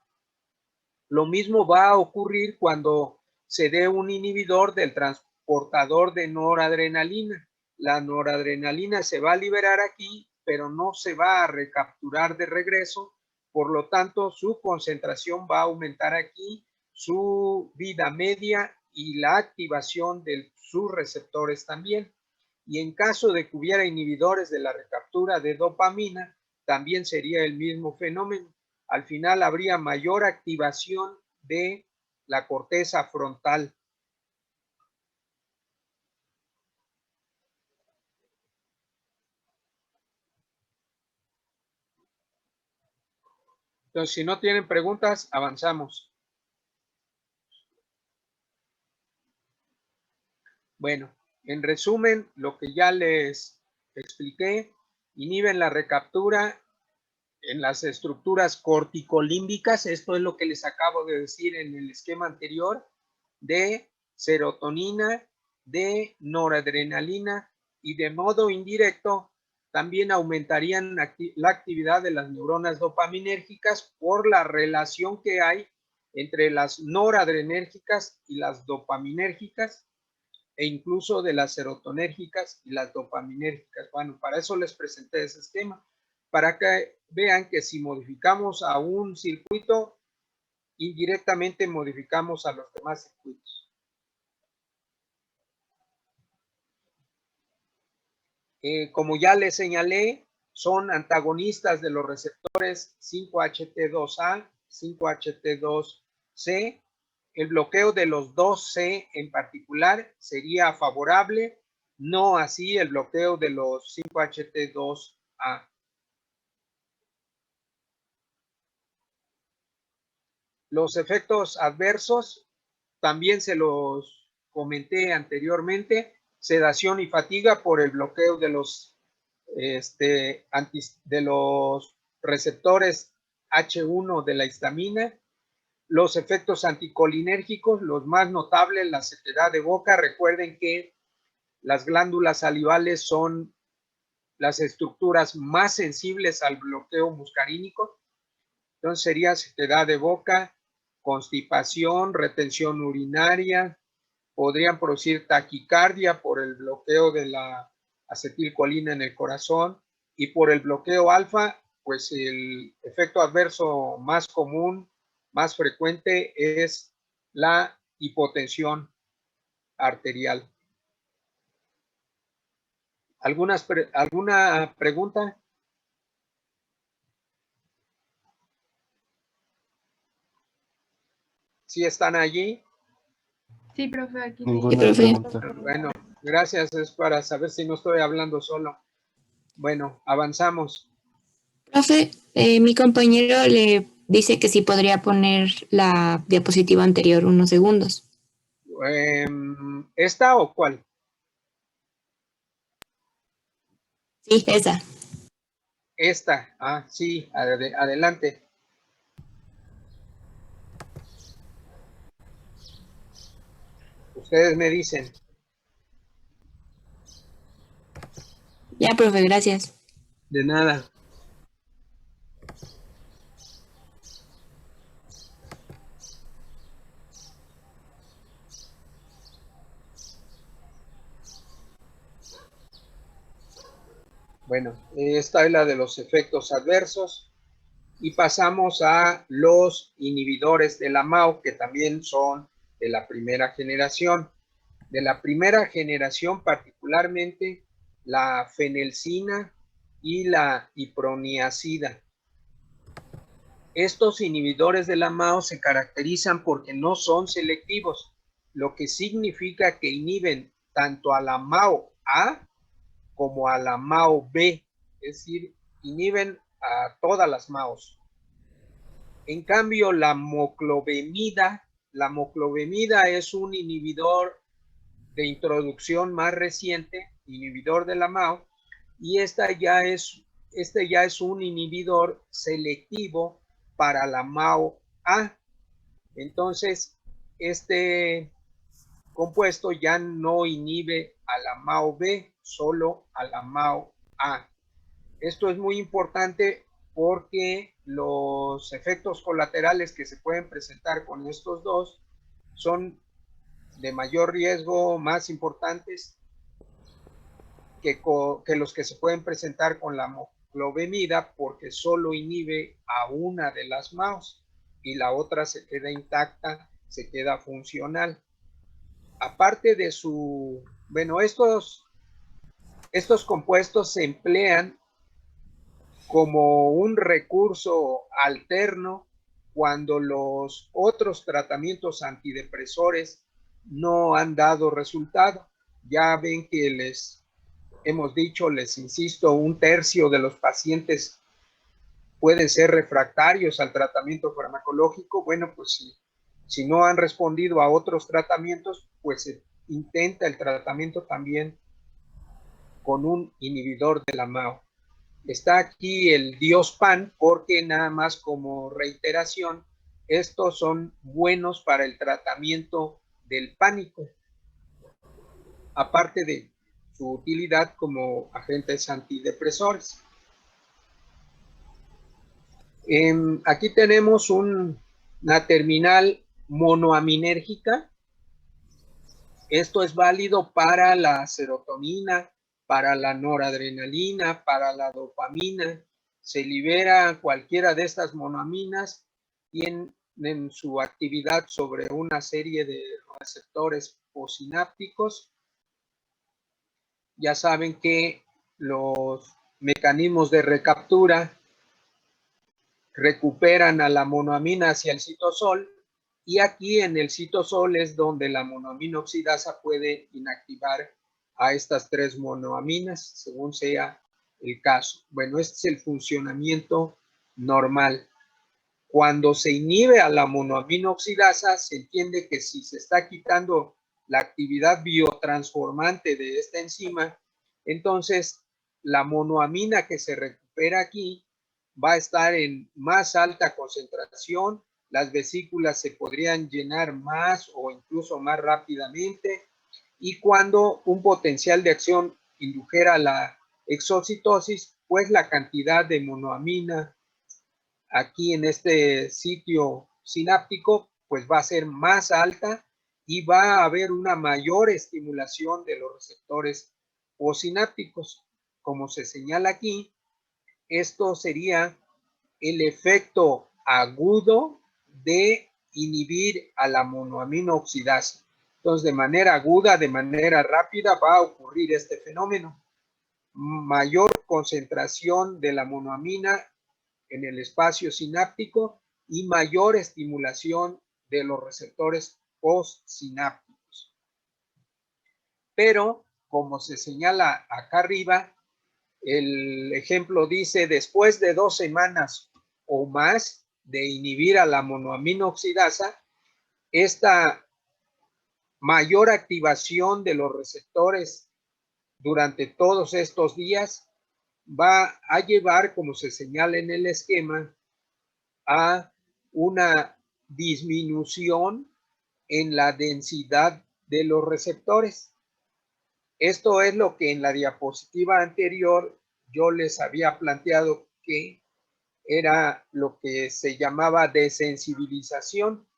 Lo mismo va a ocurrir cuando se dé un inhibidor del transportador de noradrenalina. La noradrenalina se va a liberar aquí, pero no se va a recapturar de regreso. Por lo tanto, su concentración va a aumentar aquí, su vida media y la activación de sus receptores también. Y en caso de que hubiera inhibidores de la recaptura de dopamina, también sería el mismo fenómeno. Al final habría mayor activación de la corteza frontal. Entonces, si no tienen preguntas, avanzamos. Bueno, en resumen, lo que ya les expliqué, inhiben la recaptura en las estructuras corticolímbicas, esto es lo que les acabo de decir en el esquema anterior, de serotonina, de noradrenalina y de modo indirecto también aumentarían la actividad de las neuronas dopaminérgicas por la relación que hay entre las noradrenérgicas y las dopaminérgicas e incluso de las serotonérgicas y las dopaminérgicas. Bueno, para eso les presenté ese esquema, para que vean que si modificamos a un circuito, indirectamente modificamos a los demás circuitos. Como ya les señalé, son antagonistas de los receptores 5-HT2A, 5-HT2C. El bloqueo de los 2C en particular sería favorable, no así el bloqueo de los 5-HT2A. Los efectos adversos también se los comenté anteriormente, sedación y fatiga por el bloqueo de los, de los receptores H1 de la histamina. Los efectos anticolinérgicos, los más notables, la sequedad de boca. Recuerden que las glándulas salivales son las estructuras más sensibles al bloqueo muscarínico. Entonces sería sequedad de boca, constipación, retención urinaria, podrían producir taquicardia por el bloqueo de la acetilcolina en el corazón y por el bloqueo alfa, pues el efecto adverso más común, más frecuente es la hipotensión arterial. ¿Alguna pregunta? ¿Sí están allí? Sí, profe, aquí Ninguna pregunta. Bueno, gracias, es para saber si no estoy hablando solo. Bueno, avanzamos. Profe, mi compañero le dice que sí podría poner la diapositiva anterior unos segundos. ¿Esta o cuál? Sí, esa. Esta, sí, adelante. Ustedes me dicen. Ya, profe, gracias. De nada. Bueno, esta es la de los efectos adversos y pasamos a los inhibidores de la MAO, que también son de la primera generación. De la primera generación, particularmente la fenelcina y la iproniazida. Estos inhibidores de la MAO se caracterizan porque no son selectivos, lo que significa que inhiben tanto a la MAO A como a la MAO B, es decir, inhiben a todas las MAOs. En cambio, la moclobemida es un inhibidor de introducción más reciente, inhibidor de la MAO, y este ya es un inhibidor selectivo para la MAO A. Entonces, este compuesto ya no inhibe a la MAO B, solo a la MAO A. Esto es muy importante porque los efectos colaterales que se pueden presentar con estos dos son de mayor riesgo, más importantes que los que se pueden presentar con la moclobemida, porque solo inhibe a una de las MAOs y la otra se queda intacta, se queda funcional. Aparte de su, bueno, estos compuestos se emplean como un recurso alterno cuando los otros tratamientos antidepresores no han dado resultado. Ya ven que les hemos dicho, les insisto, 1/3 de los pacientes pueden ser refractarios al tratamiento farmacológico. Bueno, pues si no han respondido a otros tratamientos, pues se intenta el tratamiento también con un inhibidor de la MAO. Está aquí el Diospan porque nada más como reiteración, estos son buenos para el tratamiento del pánico, aparte de su utilidad como agentes antidepresores. Aquí tenemos una terminal monoaminérgica. Esto es válido para la serotonina, para la noradrenalina, para la dopamina. Se libera cualquiera de estas monoaminas, tienen su actividad sobre una serie de receptores postsinápticos. Ya saben que los mecanismos de recaptura recuperan a la monoamina hacia el citosol, y aquí en el citosol es donde la monoamina oxidasa puede inactivar a estas 3 monoaminas, según sea el caso. Bueno, este es el funcionamiento normal. Cuando se inhibe a la monoamina oxidasa, se entiende que si se está quitando la actividad biotransformante de esta enzima, entonces la monoamina que se recupera aquí va a estar en más alta concentración, las vesículas se podrían llenar más o incluso más rápidamente, y cuando un potencial de acción indujera la exocitosis, pues la cantidad de monoamina aquí en este sitio sináptico pues va a ser más alta y va a haber una mayor estimulación de los receptores postsinápticos. Como se señala aquí, esto sería el efecto agudo de inhibir a la monoamina oxidasa. Entonces, de manera aguda, de manera rápida, va a ocurrir este fenómeno. Mayor concentración de la monoamina en el espacio sináptico y mayor estimulación de los receptores postsinápticos. Pero, como se señala acá arriba, el ejemplo dice, después de 2 semanas o más de inhibir a la monoamina oxidasa, esta mayor activación de los receptores durante todos estos días va a llevar, como se señala en el esquema, a una disminución en la densidad de los receptores. Esto es lo que en la diapositiva anterior yo les había planteado que era lo que se llamaba desensibilización,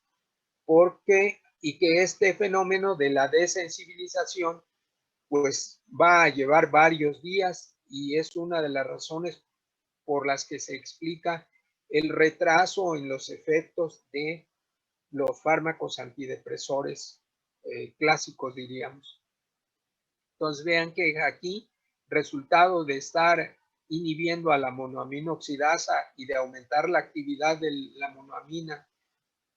y que este fenómeno de la desensibilización pues va a llevar varios días, y es una de las razones por las que se explica el retraso en los efectos de los fármacos antidepresores clásicos, diríamos. Entonces vean que aquí, resultado de estar inhibiendo a la monoamina oxidasa y de aumentar la actividad de la monoamina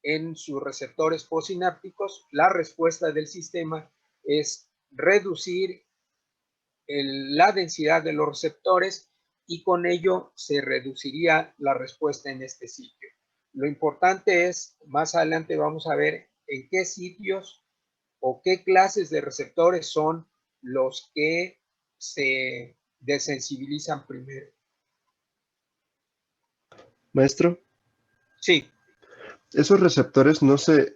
en sus receptores postsinápticos, la respuesta del sistema es reducir la densidad de los receptores y con ello se reduciría la respuesta en este sitio. Lo importante es, más adelante vamos a ver en qué sitios o qué clases de receptores son los que se desensibilizan primero. Maestro, Sí, ¿esos receptores no se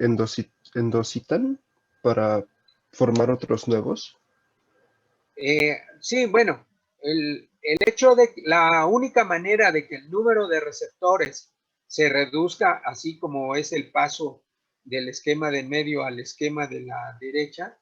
endositan para formar otros nuevos? sí, bueno, el hecho de que la única manera de que el número de receptores se reduzca, así como es el paso del esquema de medio al esquema de la derecha,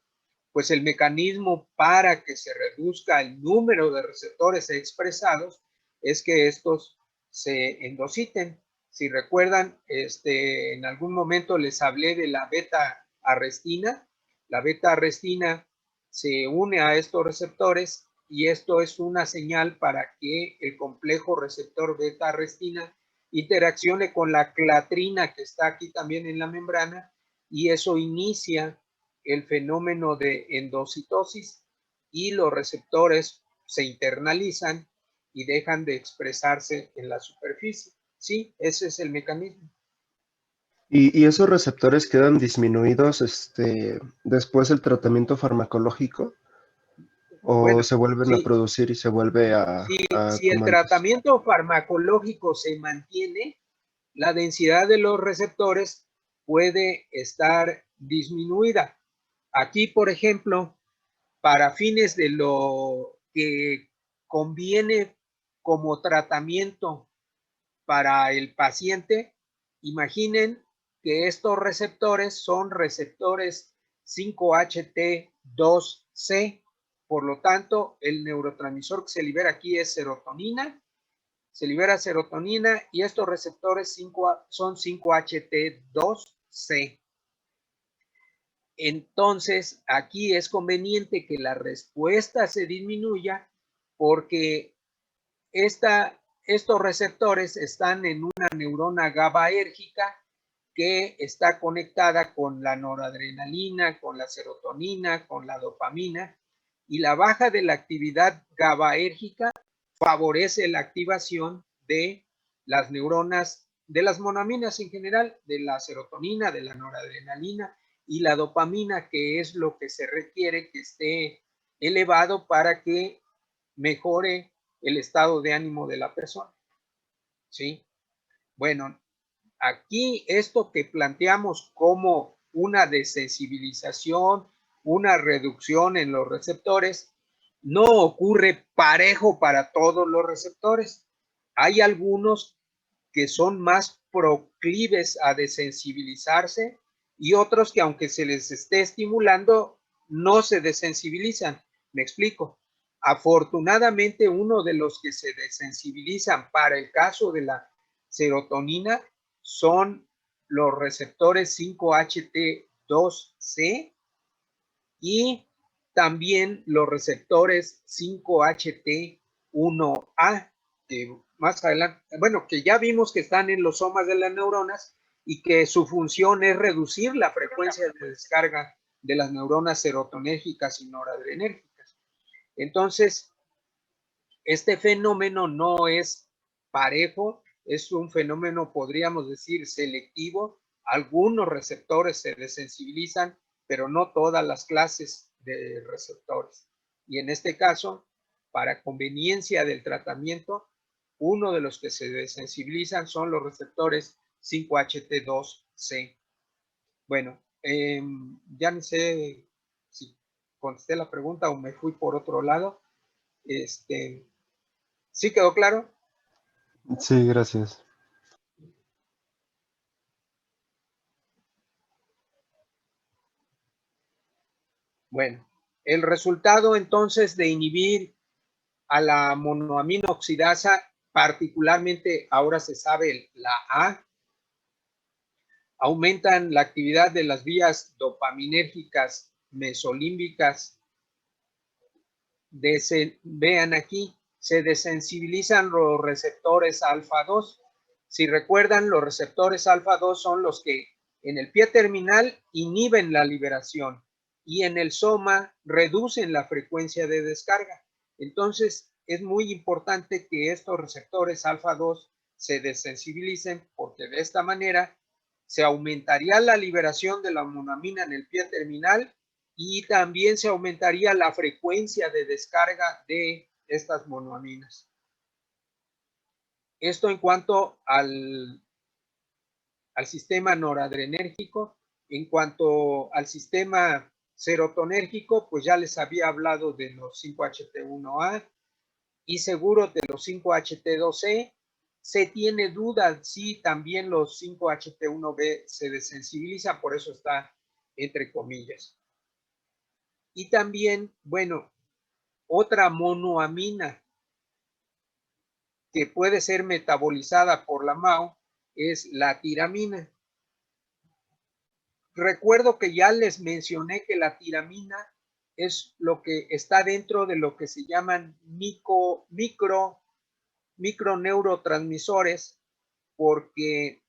pues el mecanismo para que se reduzca el número de receptores expresados es que estos se endositen. Si recuerdan, en algún momento les hablé de la beta-arrestina. La beta-arrestina se une a estos receptores y esto es una señal para que el complejo receptor beta-arrestina interaccione con la clatrina que está aquí también en la membrana y eso inicia el fenómeno de endocitosis y los receptores se internalizan y dejan de expresarse en la superficie. Sí, ese es el mecanismo. ¿Y esos receptores quedan disminuidos después del tratamiento farmacológico? ¿O Bueno, se vuelven a sí, producir y se vuelve a si el como antes? tratamiento farmacológico se mantiene, la densidad de los receptores puede estar disminuida. Aquí, por ejemplo, para fines de lo que conviene como tratamiento para el paciente, imaginen que estos receptores son receptores 5-HT2C. Por lo tanto, el neurotransmisor que se libera aquí es serotonina. Se libera serotonina y estos receptores son 5-HT2C. Entonces, aquí es conveniente que la respuesta se disminuya porque estos receptores están en una neurona GABAérgica que está conectada con la noradrenalina, con la serotonina, con la dopamina, y la baja de la actividad GABAérgica favorece la activación de las neuronas, de las monaminas en general, de la serotonina, de la noradrenalina y la dopamina, que es lo que se requiere que esté elevado para que mejore el estado de ánimo de la persona. ¿Sí? Bueno, aquí esto que planteamos como una desensibilización, una reducción en los receptores, no ocurre parejo para todos los receptores. Hay algunos que son más proclives a desensibilizarse y otros que aunque se les esté estimulando, no se desensibilizan. Me explico. Afortunadamente, uno de los que se desensibilizan para el caso de la serotonina son los receptores 5-HT2C y también los receptores 5-HT1A, que más adelante, bueno, que ya vimos que están en los somas de las neuronas y que su función es reducir la frecuencia de descarga de las neuronas serotonérgicas y noradrenérgicas. Entonces, este fenómeno no es parejo, es un fenómeno, podríamos decir, selectivo. Algunos receptores se desensibilizan, pero no todas las clases de receptores. Y en este caso, para conveniencia del tratamiento, uno de los que se desensibilizan son los receptores 5-HT2C. Bueno, ya no sé si contesté la pregunta o me fui por otro lado. ¿Sí quedó claro? Sí, gracias. Bueno, el resultado entonces de inhibir a la monoamino oxidasa, particularmente ahora se sabe la A, aumentan la actividad de las vías dopaminérgicas mesolímbicas. Vean aquí, se desensibilizan los receptores alfa 2. Si recuerdan, los receptores alfa 2 son los que en el pie terminal inhiben la liberación y en el soma reducen la frecuencia de descarga. Entonces, es muy importante que estos receptores alfa 2 se desensibilicen, porque de esta manera se aumentaría la liberación de la monoamina en el pie terminal y también se aumentaría la frecuencia de descarga de estas monoaminas. Esto en cuanto al sistema noradrenérgico. En cuanto al sistema serotonérgico, pues ya les había hablado de los 5-HT1A y seguro de los 5-HT2C. Se tiene duda si también los 5-HT1B se desensibilizan, por eso está entre comillas. Y también, bueno, otra monoamina que puede ser metabolizada por la MAO es la tiramina. Recuerdo que ya les mencioné que la tiramina es lo que está dentro de lo que se llaman microneurotransmisores, porque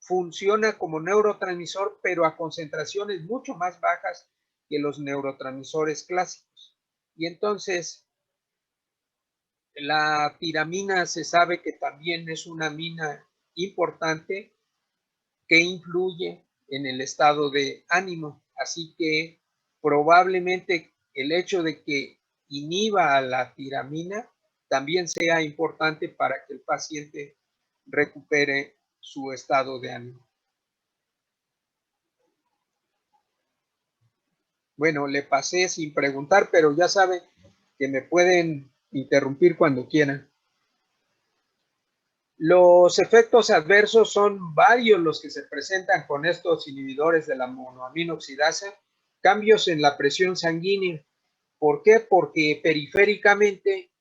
funciona como neurotransmisor, pero a concentraciones mucho más bajas que los neurotransmisores clásicos. Y entonces, la tiramina se sabe que también es una amina importante que influye en el estado de ánimo. Así que probablemente el hecho de que inhiba a la tiramina también sea importante para que el paciente recupere su estado de ánimo. Bueno, le pasé sin preguntar, pero ya saben que me pueden interrumpir cuando quieran. Los efectos adversos son varios los que se presentan con estos inhibidores de la monoamina oxidasa. Cambios en la presión sanguínea. ¿Por qué? Porque periféricamente,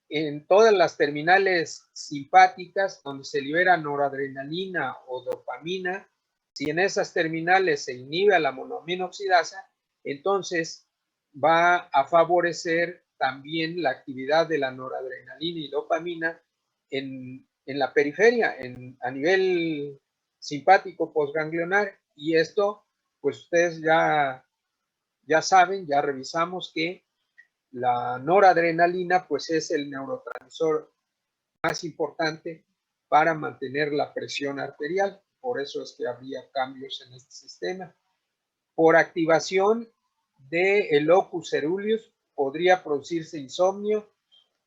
en todas las terminales simpáticas donde se libera noradrenalina o dopamina, si en esas terminales se inhibe a la monoamina oxidasa, entonces va a favorecer también la actividad de la noradrenalina y dopamina en la periferia, a nivel simpático postganglionar. Y esto, pues ustedes ya saben, ya revisamos que la noradrenalina pues es el neurotransmisor más importante para mantener la presión arterial. Por eso es que habría cambios en este sistema. Por activación del locus coeruleus podría producirse insomnio.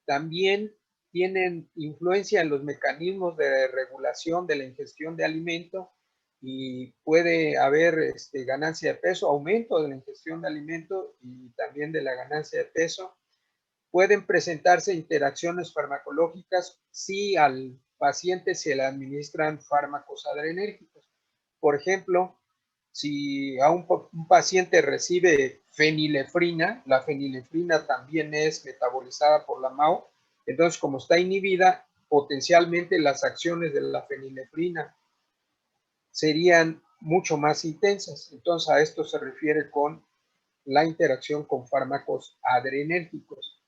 También tienen influencia en los mecanismos de regulación de la ingestión de alimento y puede haber ganancia de peso, aumento de la ingestión de alimento y también de la ganancia de peso. Pueden presentarse interacciones farmacológicas si al paciente se le administran fármacos adrenérgicos. Por ejemplo, si a un paciente recibe fenilefrina, la fenilefrina también es metabolizada por la MAO, entonces como está inhibida, potencialmente las acciones de la fenilefrina serían mucho más intensas. Entonces a esto se refiere con la interacción con fármacos adrenérgicos.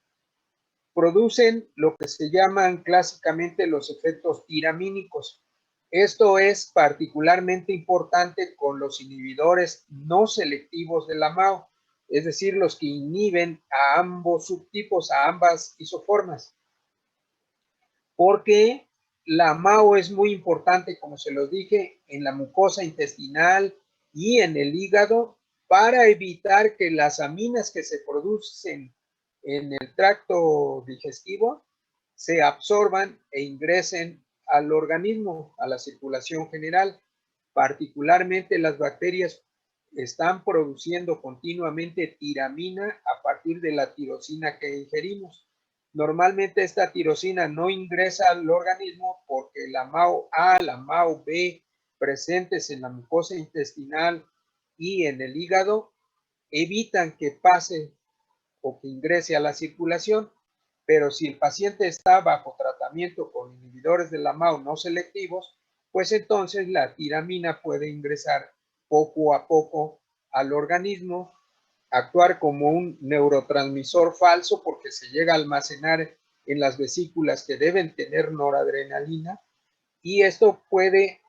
Producen lo que se llaman clásicamente los efectos tiramínicos. Esto es particularmente importante con los inhibidores no selectivos de la MAO, es decir, los que inhiben a ambos subtipos, a ambas isoformas. Porque la MAO es muy importante, como se los dije, en la mucosa intestinal y en el hígado para evitar que las aminas que se producen en el tracto digestivo se absorban e ingresen al organismo, a la circulación general. Particularmente las bacterias están produciendo continuamente tiramina a partir de la tirosina que ingerimos. Normalmente esta tirosina no ingresa al organismo porque la MAO A, la MAO B, presentes en la mucosa intestinal y en el hígado, evitan que pase o que ingrese a la circulación. Pero si el paciente está bajo tratamiento con inhibidores de la MAO no selectivos, pues entonces la tiramina puede ingresar poco a poco al organismo, actuar como un neurotransmisor falso porque se llega a almacenar en las vesículas que deben tener noradrenalina, y esto puede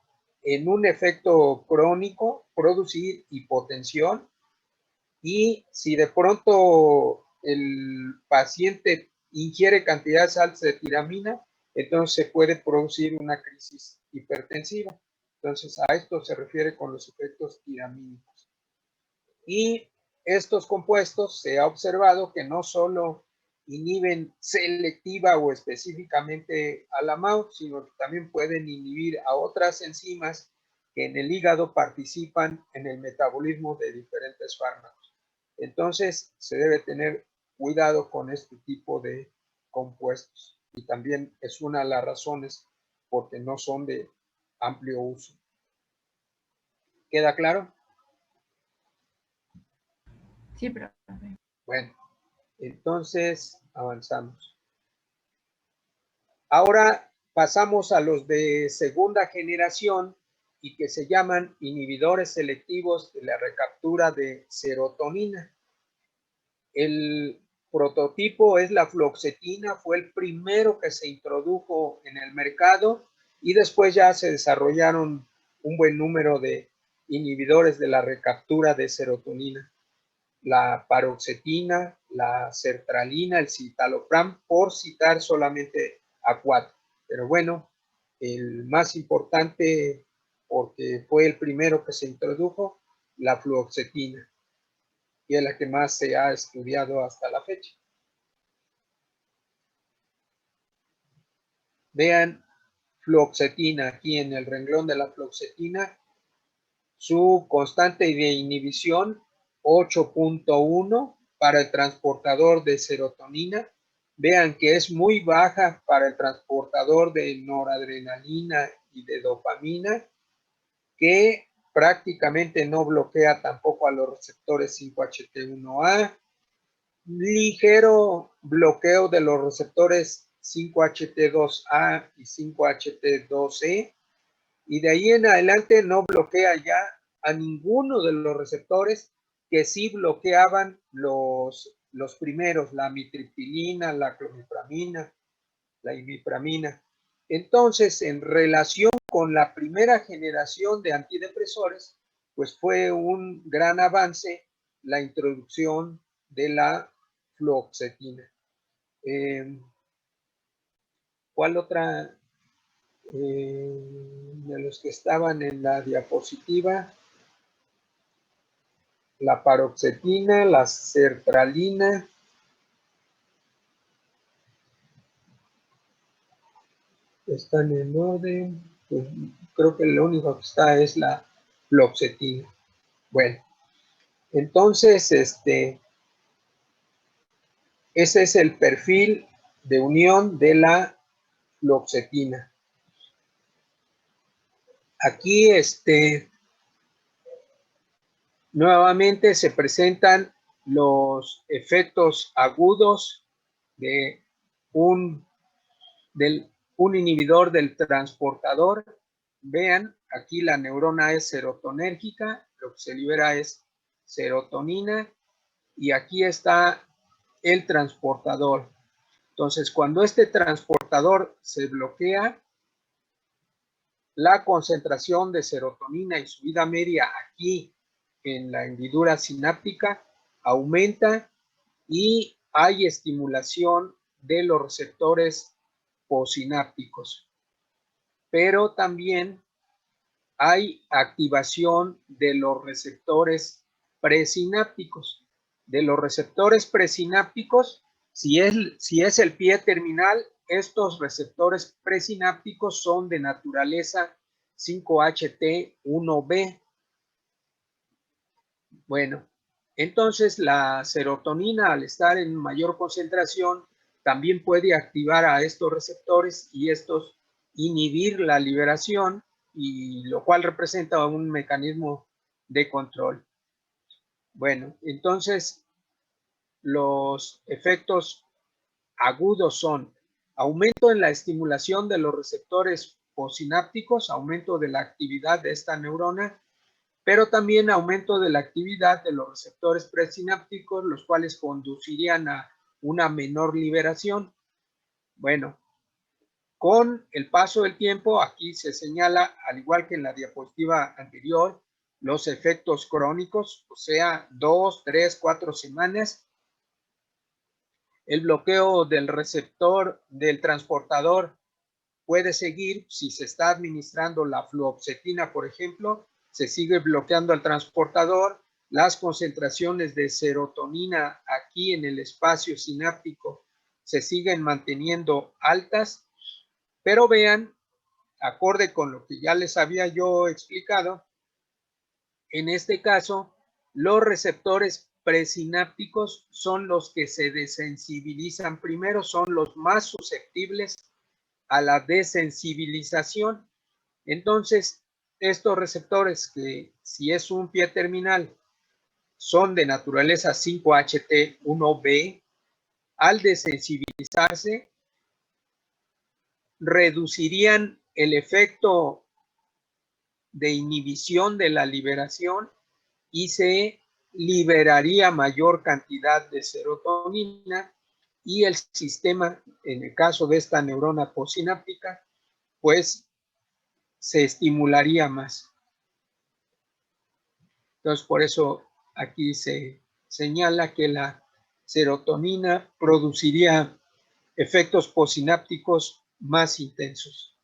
en un efecto crónico producir hipotensión. Y si de pronto el paciente ingiere cantidades altas de tiramina, entonces se puede producir una crisis hipertensiva. Entonces, a esto se refiere con los efectos tiramínicos. Y estos compuestos se ha observado que no solo inhiben selectiva o específicamente a la MAO, sino que también pueden inhibir a otras enzimas que en el hígado participan en el metabolismo de diferentes fármacos. Entonces, se debe tener cuidado con este tipo de compuestos. Y también es una de las razones porque no son de amplio uso. ¿Queda claro? Sí, profe. Bueno, entonces avanzamos. Ahora pasamos a los de segunda generación y que se llaman inhibidores selectivos de la recaptura de serotonina. El prototipo es la fluoxetina, fue el primero que se introdujo en el mercado y después ya se desarrollaron un buen número de inhibidores de la recaptura de serotonina. La paroxetina, la sertralina, el citalopram, por citar solamente a 4. Pero bueno, el más importante, porque fue el primero que se introdujo, la fluoxetina, y es la que más se ha estudiado hasta la fecha. Vean fluoxetina aquí en el renglón de la fluoxetina, su constante de inhibición 8.1 para el transportador de serotonina. Vean que es muy baja para el transportador de noradrenalina y de dopamina, que prácticamente no bloquea tampoco a los receptores 5-HT1A. Ligero bloqueo de los receptores 5-HT2A y 5-HT2E. Y de ahí en adelante no bloquea ya a ninguno de los receptores que sí bloqueaban los primeros, la amitriptilina, la clomipramina, la imipramina. Entonces, en relación con la primera generación de antidepresores, pues fue un gran avance la introducción de la fluoxetina. ¿Cuál otra? De los que estaban en la diapositiva, la paroxetina, la sertralina, están en orden, pues creo que lo único que está es la fluoxetina. Bueno, entonces ese es el perfil de unión de la fluoxetina. Aquí nuevamente se presentan los efectos agudos de un inhibidor del transportador. Vean, aquí la neurona es serotonérgica, lo que se libera es serotonina y aquí está el transportador. Entonces, cuando este transportador se bloquea, la concentración de serotonina y su vida media aquí en la hendidura sináptica aumenta y hay estimulación de los receptores postsinápticos. Pero también hay activación de los receptores presinápticos. De los receptores presinápticos, si es el pie terminal, estos receptores presinápticos son de naturaleza 5-HT1B. Bueno, entonces la serotonina, al estar en mayor concentración, también puede activar a estos receptores y estos inhibir la liberación, y lo cual representa un mecanismo de control. Bueno, entonces los efectos agudos son aumento en la estimulación de los receptores postsinápticos, aumento de la actividad de esta neurona, pero también aumento de la actividad de los receptores presinápticos, los cuales conducirían a una menor liberación. Bueno, con el paso del tiempo, aquí se señala, al igual que en la diapositiva anterior, los efectos crónicos, o sea, 2, 3, 4 semanas. El bloqueo del receptor del transportador puede seguir si se está administrando la fluoxetina, por ejemplo, se sigue bloqueando al transportador, las concentraciones de serotonina aquí en el espacio sináptico se siguen manteniendo altas, pero vean, acorde con lo que ya les había yo explicado, en este caso, los receptores presinápticos son los que se desensibilizan primero, son los más susceptibles a la desensibilización. Entonces, estos receptores que si es un pie terminal son de naturaleza 5-HT1B, al desensibilizarse reducirían el efecto de inhibición de la liberación y se liberaría mayor cantidad de serotonina y el sistema, en el caso de esta neurona postsináptica, pues se estimularía más. Entonces, por eso aquí se señala que la serotonina produciría efectos postsinápticos más intensos,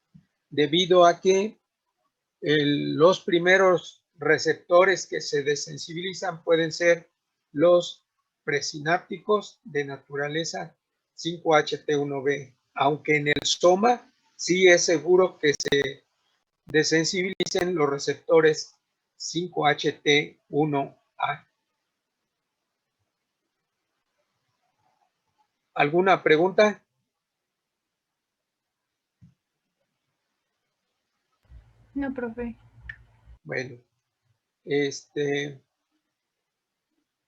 debido a que los primeros receptores que se desensibilizan pueden ser los presinápticos de naturaleza 5-HT1B, aunque en el soma sí es seguro que se desensibilicen los receptores 5-HT1A. ¿Alguna pregunta? No, profe. Bueno,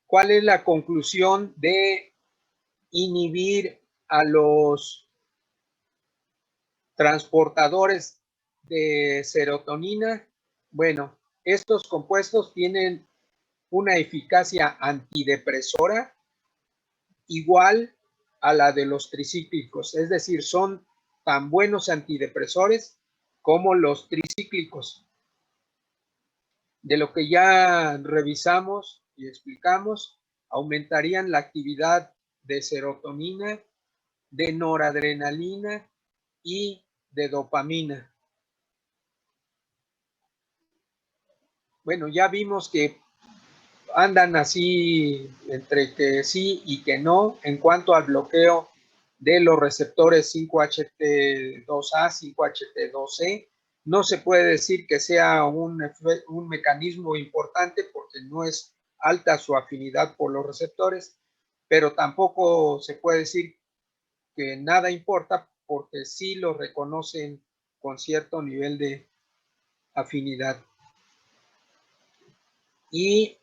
¿cuál es la conclusión de inhibir a los transportadores de serotonina? Bueno, estos compuestos tienen una eficacia antidepresora igual a la de los tricíclicos, es decir, son tan buenos antidepresores como los tricíclicos. De lo que ya revisamos y explicamos, aumentarían la actividad de serotonina, de noradrenalina y de dopamina. Bueno, ya vimos que andan así entre que sí y que no en cuanto al bloqueo de los receptores 5-HT2A, 5-HT2C. No se puede decir que sea un mecanismo importante porque no es alta su afinidad por los receptores, pero tampoco se puede decir que nada importa porque sí lo reconocen con cierto nivel de afinidad. Y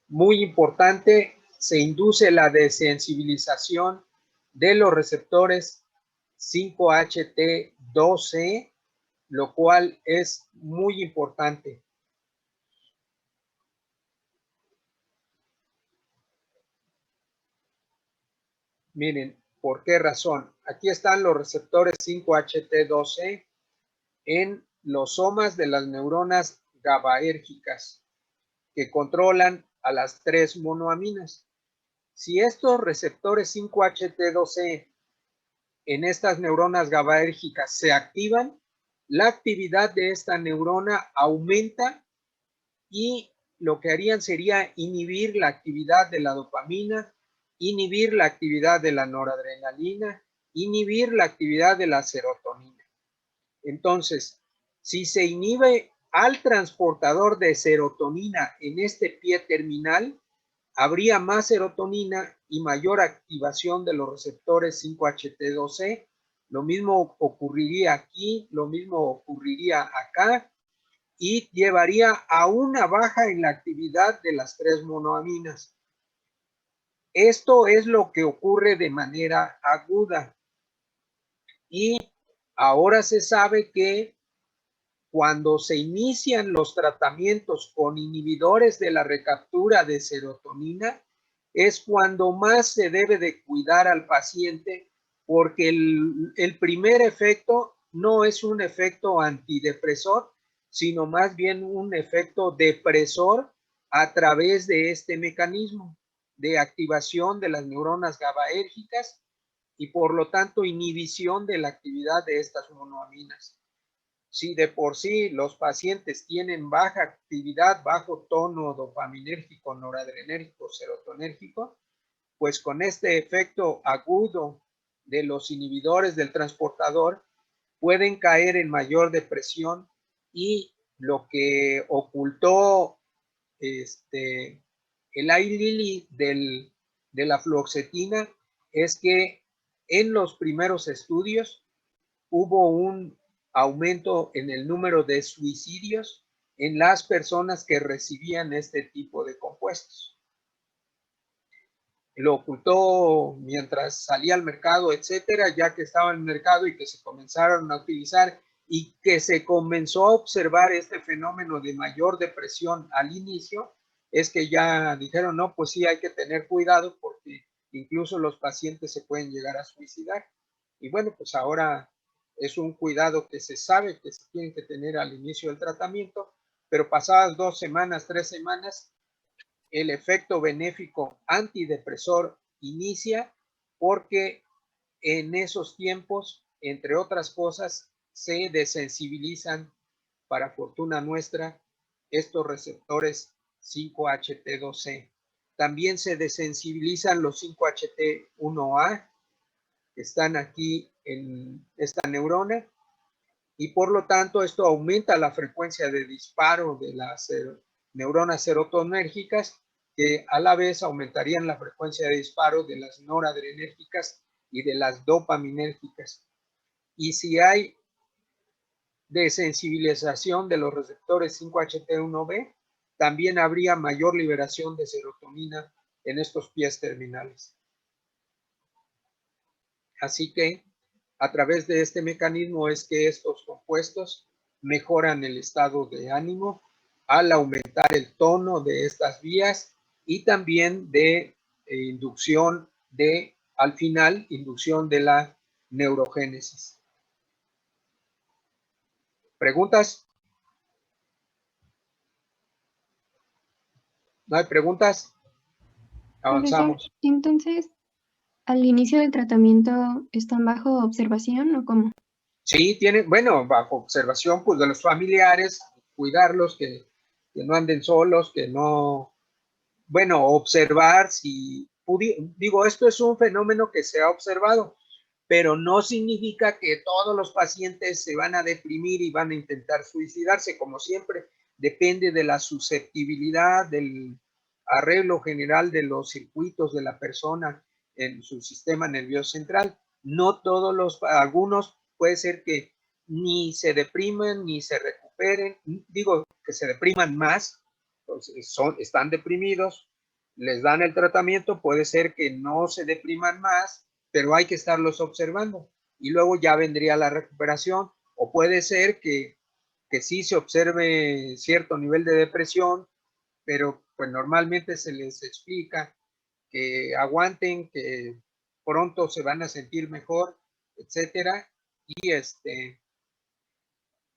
muy importante, se induce la desensibilización de los receptores 5-HT2C, lo cual es muy importante. Miren, ¿por qué razón? Aquí están los receptores 5-HT2C en los somas de las neuronas GABAérgicas que controlan a las 3 monoaminas. Si estos receptores 5-HT2C en estas neuronas GABAérgicas se activan, la actividad de esta neurona aumenta y lo que harían sería inhibir la actividad de la dopamina, inhibir la actividad de la noradrenalina, inhibir la actividad de la serotonina. Entonces, si se inhibe al transportador de serotonina en este pie terminal, habría más serotonina y mayor activación de los receptores 5-HT2C. Lo mismo ocurriría aquí, lo mismo ocurriría acá y llevaría a una baja en la actividad de las 3 monoaminas. Esto es lo que ocurre de manera aguda. Y ahora se sabe que cuando se inician los tratamientos con inhibidores de la recaptura de serotonina, es cuando más se debe de cuidar al paciente porque el primer efecto no es un efecto antidepresor, sino más bien un efecto depresor a través de este mecanismo. de activación de las neuronas GABAérgicas y por lo tanto inhibición de la actividad de estas monoaminas. Si de por sí los pacientes tienen baja actividad, bajo tono dopaminérgico, noradrenérgico, serotonérgico, pues con este efecto agudo de los inhibidores del transportador pueden caer en mayor depresión, y lo que ocultó el Eli Lilly de la fluoxetina es que en los primeros estudios hubo un aumento en el número de suicidios en las personas que recibían este tipo de compuestos. Lo ocultó mientras salía al mercado, etcétera, ya que estaba en el mercado y que se comenzaron a utilizar y que se comenzó a observar este fenómeno de mayor depresión al inicio, es que ya dijeron, no, pues sí hay que tener cuidado porque incluso los pacientes se pueden llegar a suicidar. Y bueno, pues ahora es un cuidado que se sabe que se tiene que tener al inicio del tratamiento, pero pasadas 2 semanas, 3 semanas, el efecto benéfico antidepresor inicia, porque en esos tiempos, entre otras cosas, se desensibilizan, para fortuna nuestra, estos receptores 5-HT2C. También se desensibilizan los 5-HT1A, que están aquí en esta neurona, y por lo tanto esto aumenta la frecuencia de disparo de las neuronas serotonérgicas, que a la vez aumentarían la frecuencia de disparo de las noradrenérgicas y de las dopaminérgicas. Y si hay desensibilización de los receptores 5-HT1B, también habría mayor liberación de serotonina en estos pies terminales. Así que a través de este mecanismo es que estos compuestos mejoran el estado de ánimo al aumentar el tono de estas vías, y también de inducción de, al final, inducción de la neurogénesis. ¿Preguntas? ¿No hay preguntas? Avanzamos. Profesor, entonces, ¿al inicio del tratamiento están bajo observación o cómo? Sí, tienen, bueno, bajo observación pues de los familiares, cuidarlos, que no anden solos, que no, bueno, observar si, digo, esto es un fenómeno que se ha observado, pero no significa que todos los pacientes se van a deprimir y van a intentar suicidarse, como siempre, depende de la susceptibilidad, del arreglo general de los circuitos de la persona en su sistema nervioso central. No todos algunos puede ser que ni se depriman ni se recuperen, digo que se depriman más, pues están deprimidos, les dan el tratamiento, puede ser que no se depriman más, pero hay que estarlos observando y luego ya vendría la recuperación. O puede ser que sí se observe cierto nivel de depresión, pero pues normalmente se les explica que aguanten, que pronto se van a sentir mejor, etcétera, y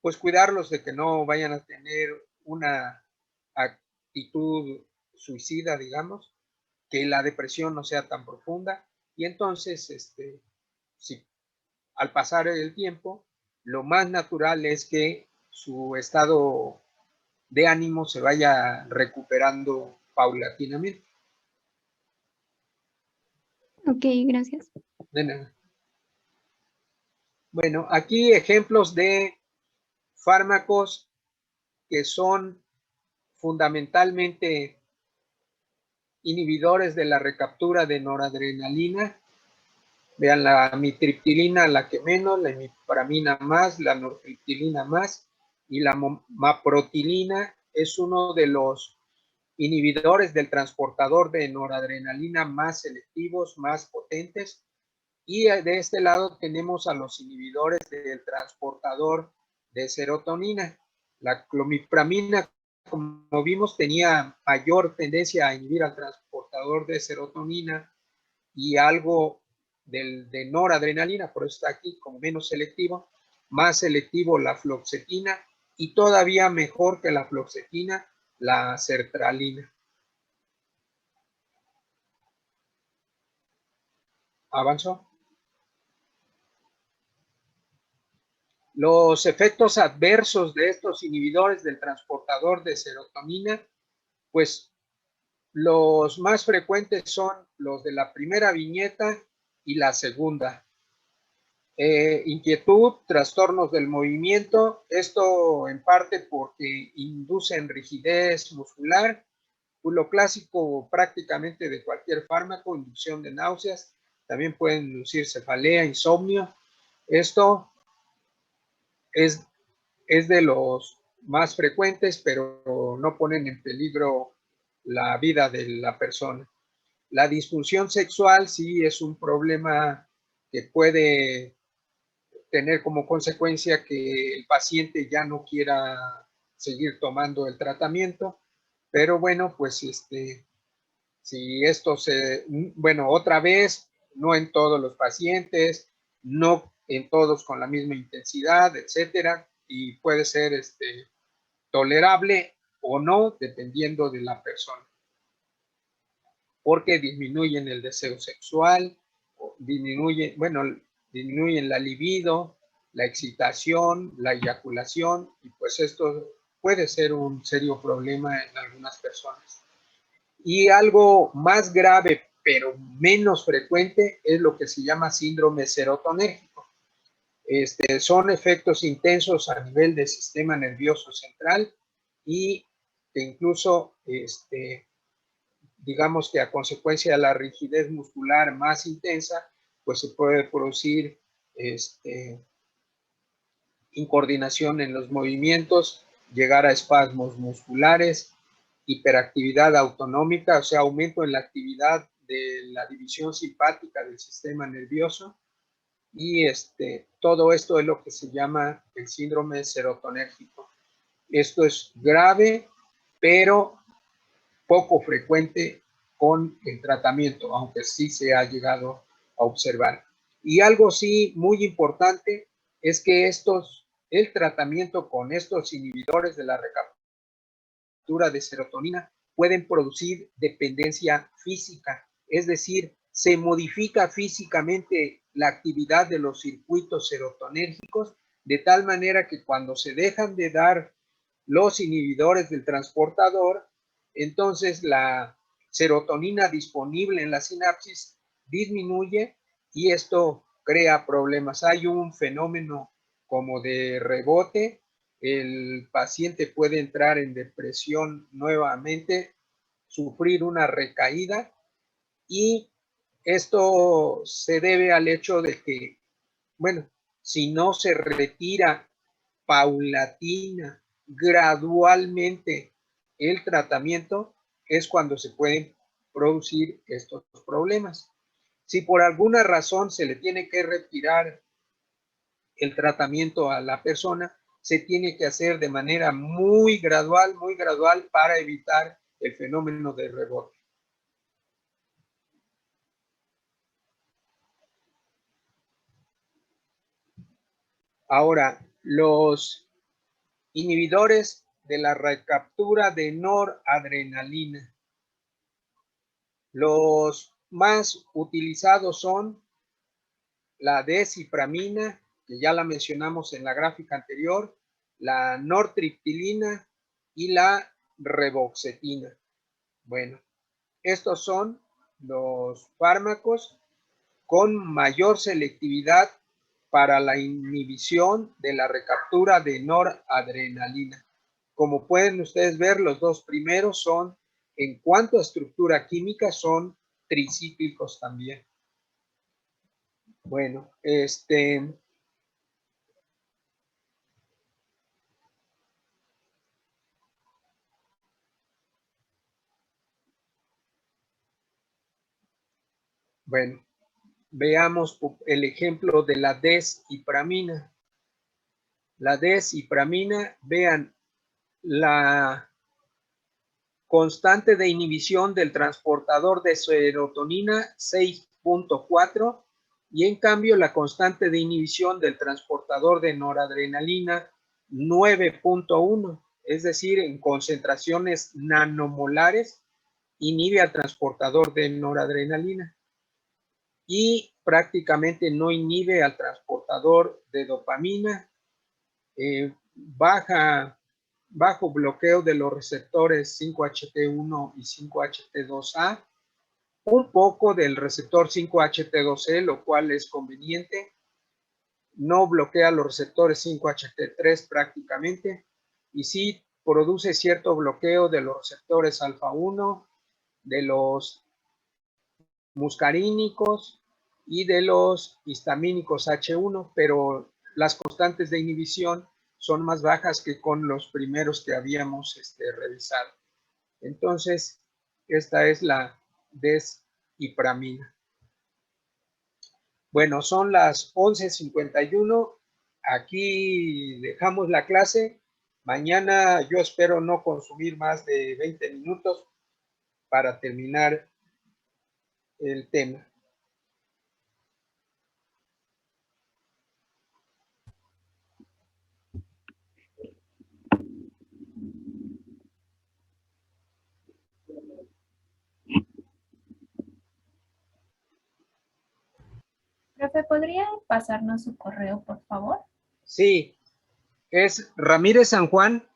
pues cuidarlos de que no vayan a tener una actitud suicida, digamos, que la depresión no sea tan profunda. Y entonces, si al pasar el tiempo, lo más natural es que su estado de ánimo se vaya recuperando paulatinamente. Ok, gracias. De nada. Bueno, aquí ejemplos de fármacos que son fundamentalmente inhibidores de la recaptura de noradrenalina. Vean, la amitriptilina, la que menos, la imipramina más, la nortriptilina más, y la maprotilina es uno de los inhibidores del transportador de noradrenalina más selectivos, más potentes. Y de este lado tenemos a los inhibidores del transportador de serotonina. La clomipramina, como vimos, tenía mayor tendencia a inhibir al transportador de serotonina y algo de noradrenalina, por eso está aquí como menos selectivo. Más selectivo la fluoxetina, y todavía mejor que la fluoxetina, la sertralina. ¿Avanzó? Los efectos adversos de estos inhibidores del transportador de serotonina, pues los más frecuentes son los de la primera viñeta y la segunda. Inquietud, trastornos del movimiento, esto en parte porque inducen rigidez muscular, lo clásico prácticamente de cualquier fármaco, inducción de náuseas, también pueden inducir cefalea, insomnio. Esto es de los más frecuentes, pero no ponen en peligro la vida de la persona. La disfunción sexual sí es un problema que puede tener como consecuencia que el paciente ya no quiera seguir tomando el tratamiento, pero bueno, pues si esto bueno, otra vez, no en todos los pacientes, no en todos con la misma intensidad, etcétera, y puede ser tolerable o no, dependiendo de la persona, porque disminuyen el deseo sexual, disminuyen la libido, la excitación, la eyaculación, y pues esto puede ser un serio problema en algunas personas. Y algo más grave, pero menos frecuente, es lo que se llama síndrome serotonérgico. Son efectos intensos a nivel del sistema nervioso central y que incluso, digamos que a consecuencia de la rigidez muscular más intensa, pues se puede producir incoordinación en los movimientos, llegar a espasmos musculares, hiperactividad autonómica, o sea, aumento en la actividad de la división simpática del sistema nervioso, y todo esto es lo que se llama el síndrome serotonérgico. Esto es grave, pero poco frecuente con el tratamiento, aunque sí se ha llegado a observar. Y algo sí muy importante es que el tratamiento con estos inhibidores de la recaptura de serotonina pueden producir dependencia física, es decir, se modifica físicamente la actividad de los circuitos serotonérgicos de tal manera que cuando se dejan de dar los inhibidores del transportador, entonces la serotonina disponible en la sinapsis disminuye y esto crea problemas. Hay un fenómeno como de rebote, el paciente puede entrar en depresión nuevamente, sufrir una recaída, y esto se debe al hecho de que, bueno, si no se retira paulatina, gradualmente el tratamiento, es cuando se pueden producir estos problemas. Si por alguna razón se le tiene que retirar el tratamiento a la persona, se tiene que hacer de manera muy gradual para evitar el fenómeno de rebote. Ahora, los inhibidores de la recaptura de noradrenalina. Los más utilizados son la desciframina, que ya la mencionamos en la gráfica anterior, la nortriptilina y la reboxetina. Bueno, estos son los fármacos con mayor selectividad para la inhibición de la recaptura de noradrenalina. Como pueden ustedes ver, los dos primeros son, en cuanto a estructura química, son tricíclicos también. Bueno, bueno, veamos el ejemplo de la desciframina. La desciframina, vean, la constante de inhibición del transportador de serotonina 6.4, y en cambio la constante de inhibición del transportador de noradrenalina 9.1, es decir, en concentraciones nanomolares inhibe al transportador de noradrenalina. Y prácticamente no inhibe al transportador de dopamina, bajo bloqueo de los receptores 5-HT1 y 5-HT2A, un poco del receptor 5-HT2E, lo cual es conveniente. No bloquea los receptores 5-HT3 prácticamente, y sí produce cierto bloqueo de los receptores alfa-1, de los muscarínicos y de los histamínicos H1, pero las constantes de inhibición son más bajas que con los primeros que habíamos revisado. Entonces, esta es la desipramina. Bueno, son las 11:51. Aquí dejamos la clase. Mañana yo espero no consumir más de 20 minutos para terminar el tema. Profe, ¿podría pasarnos su correo, por favor? Sí, es Ramírez San Juan,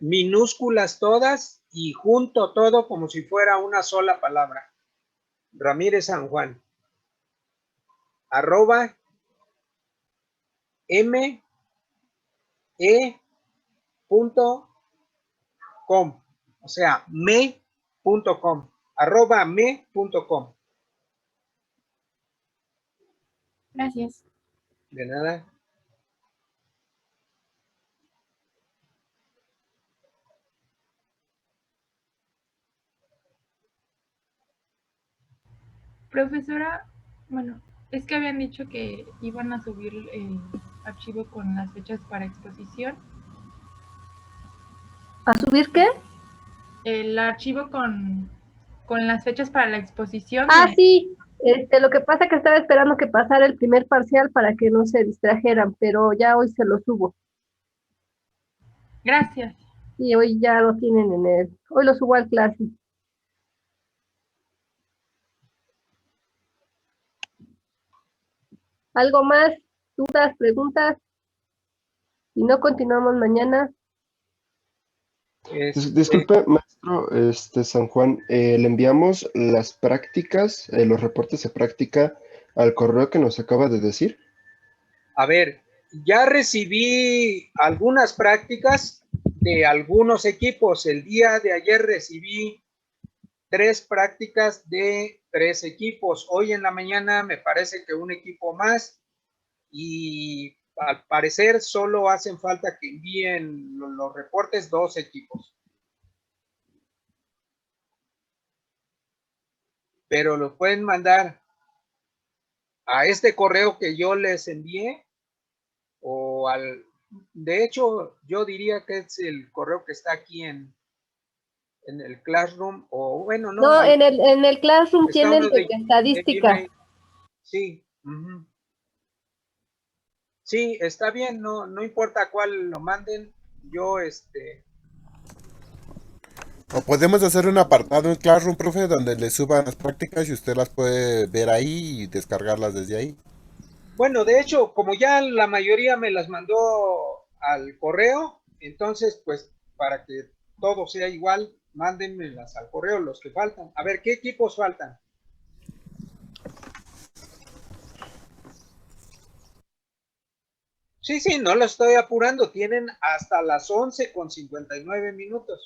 minúsculas todas y junto todo como si fuera una sola palabra. Ramírez San Juan, @ me.com, o sea, me.com, @me.com. Gracias. De nada. Profesora, bueno, es que habían dicho que iban a subir el archivo con las fechas para exposición. ¿A subir qué? El archivo con las fechas para la exposición. Ah, sí. Lo que pasa es que estaba esperando que pasara el primer parcial para que no se distrajeran, pero ya hoy se lo subo. Gracias. Y hoy ya lo tienen hoy lo subo al clase. ¿Algo más? ¿Dudas, preguntas? Si no, continuamos mañana. Disculpe, maestro San Juan, le enviamos las prácticas, los reportes de práctica al correo que nos acaba de decir. A ver, ya recibí algunas prácticas de algunos equipos. El día de ayer recibí 3 prácticas de 3 equipos. Hoy en la mañana me parece que un equipo más, y al parecer solo hacen falta que envíen los reportes 2 equipos. Pero los pueden mandar a este correo que yo les envié, o de hecho, yo diría que es el correo que está aquí en el Classroom, o bueno, no. No, en el Classroom está tienen uno de estadística. Gmail. Sí. Sí, está bien, no importa cuál lo manden, yo O podemos hacer un apartado en Classroom, profe, donde le suban las prácticas y usted las puede ver ahí y descargarlas desde ahí. Bueno, de hecho, como ya la mayoría me las mandó al correo, entonces, pues, para que todo sea igual, mándenmelas al correo, los que faltan. A ver, ¿qué equipos faltan? Sí, no lo estoy apurando, tienen hasta las 11:59.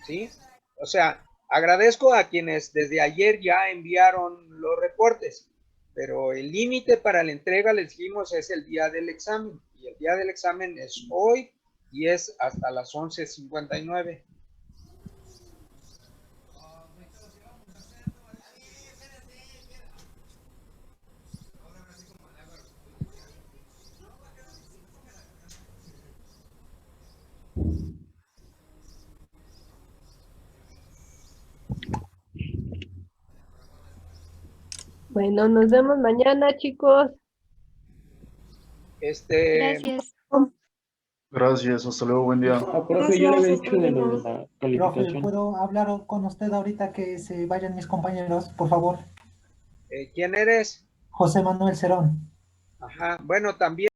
¿Sí? O sea, agradezco a quienes desde ayer ya enviaron los reportes, pero el límite para la entrega, les dijimos, es el día del examen, y el día del examen es hoy y es hasta las 11:59. Bueno, nos vemos mañana, chicos. Gracias. Gracias, hasta luego, buen día. Profe, yo le había dicho de lo de la Profe, calificación. ¿puedo hablar con usted ahorita que se vayan mis compañeros, por favor? ¿Quién eres? José Manuel Cerón. Ajá, bueno, también.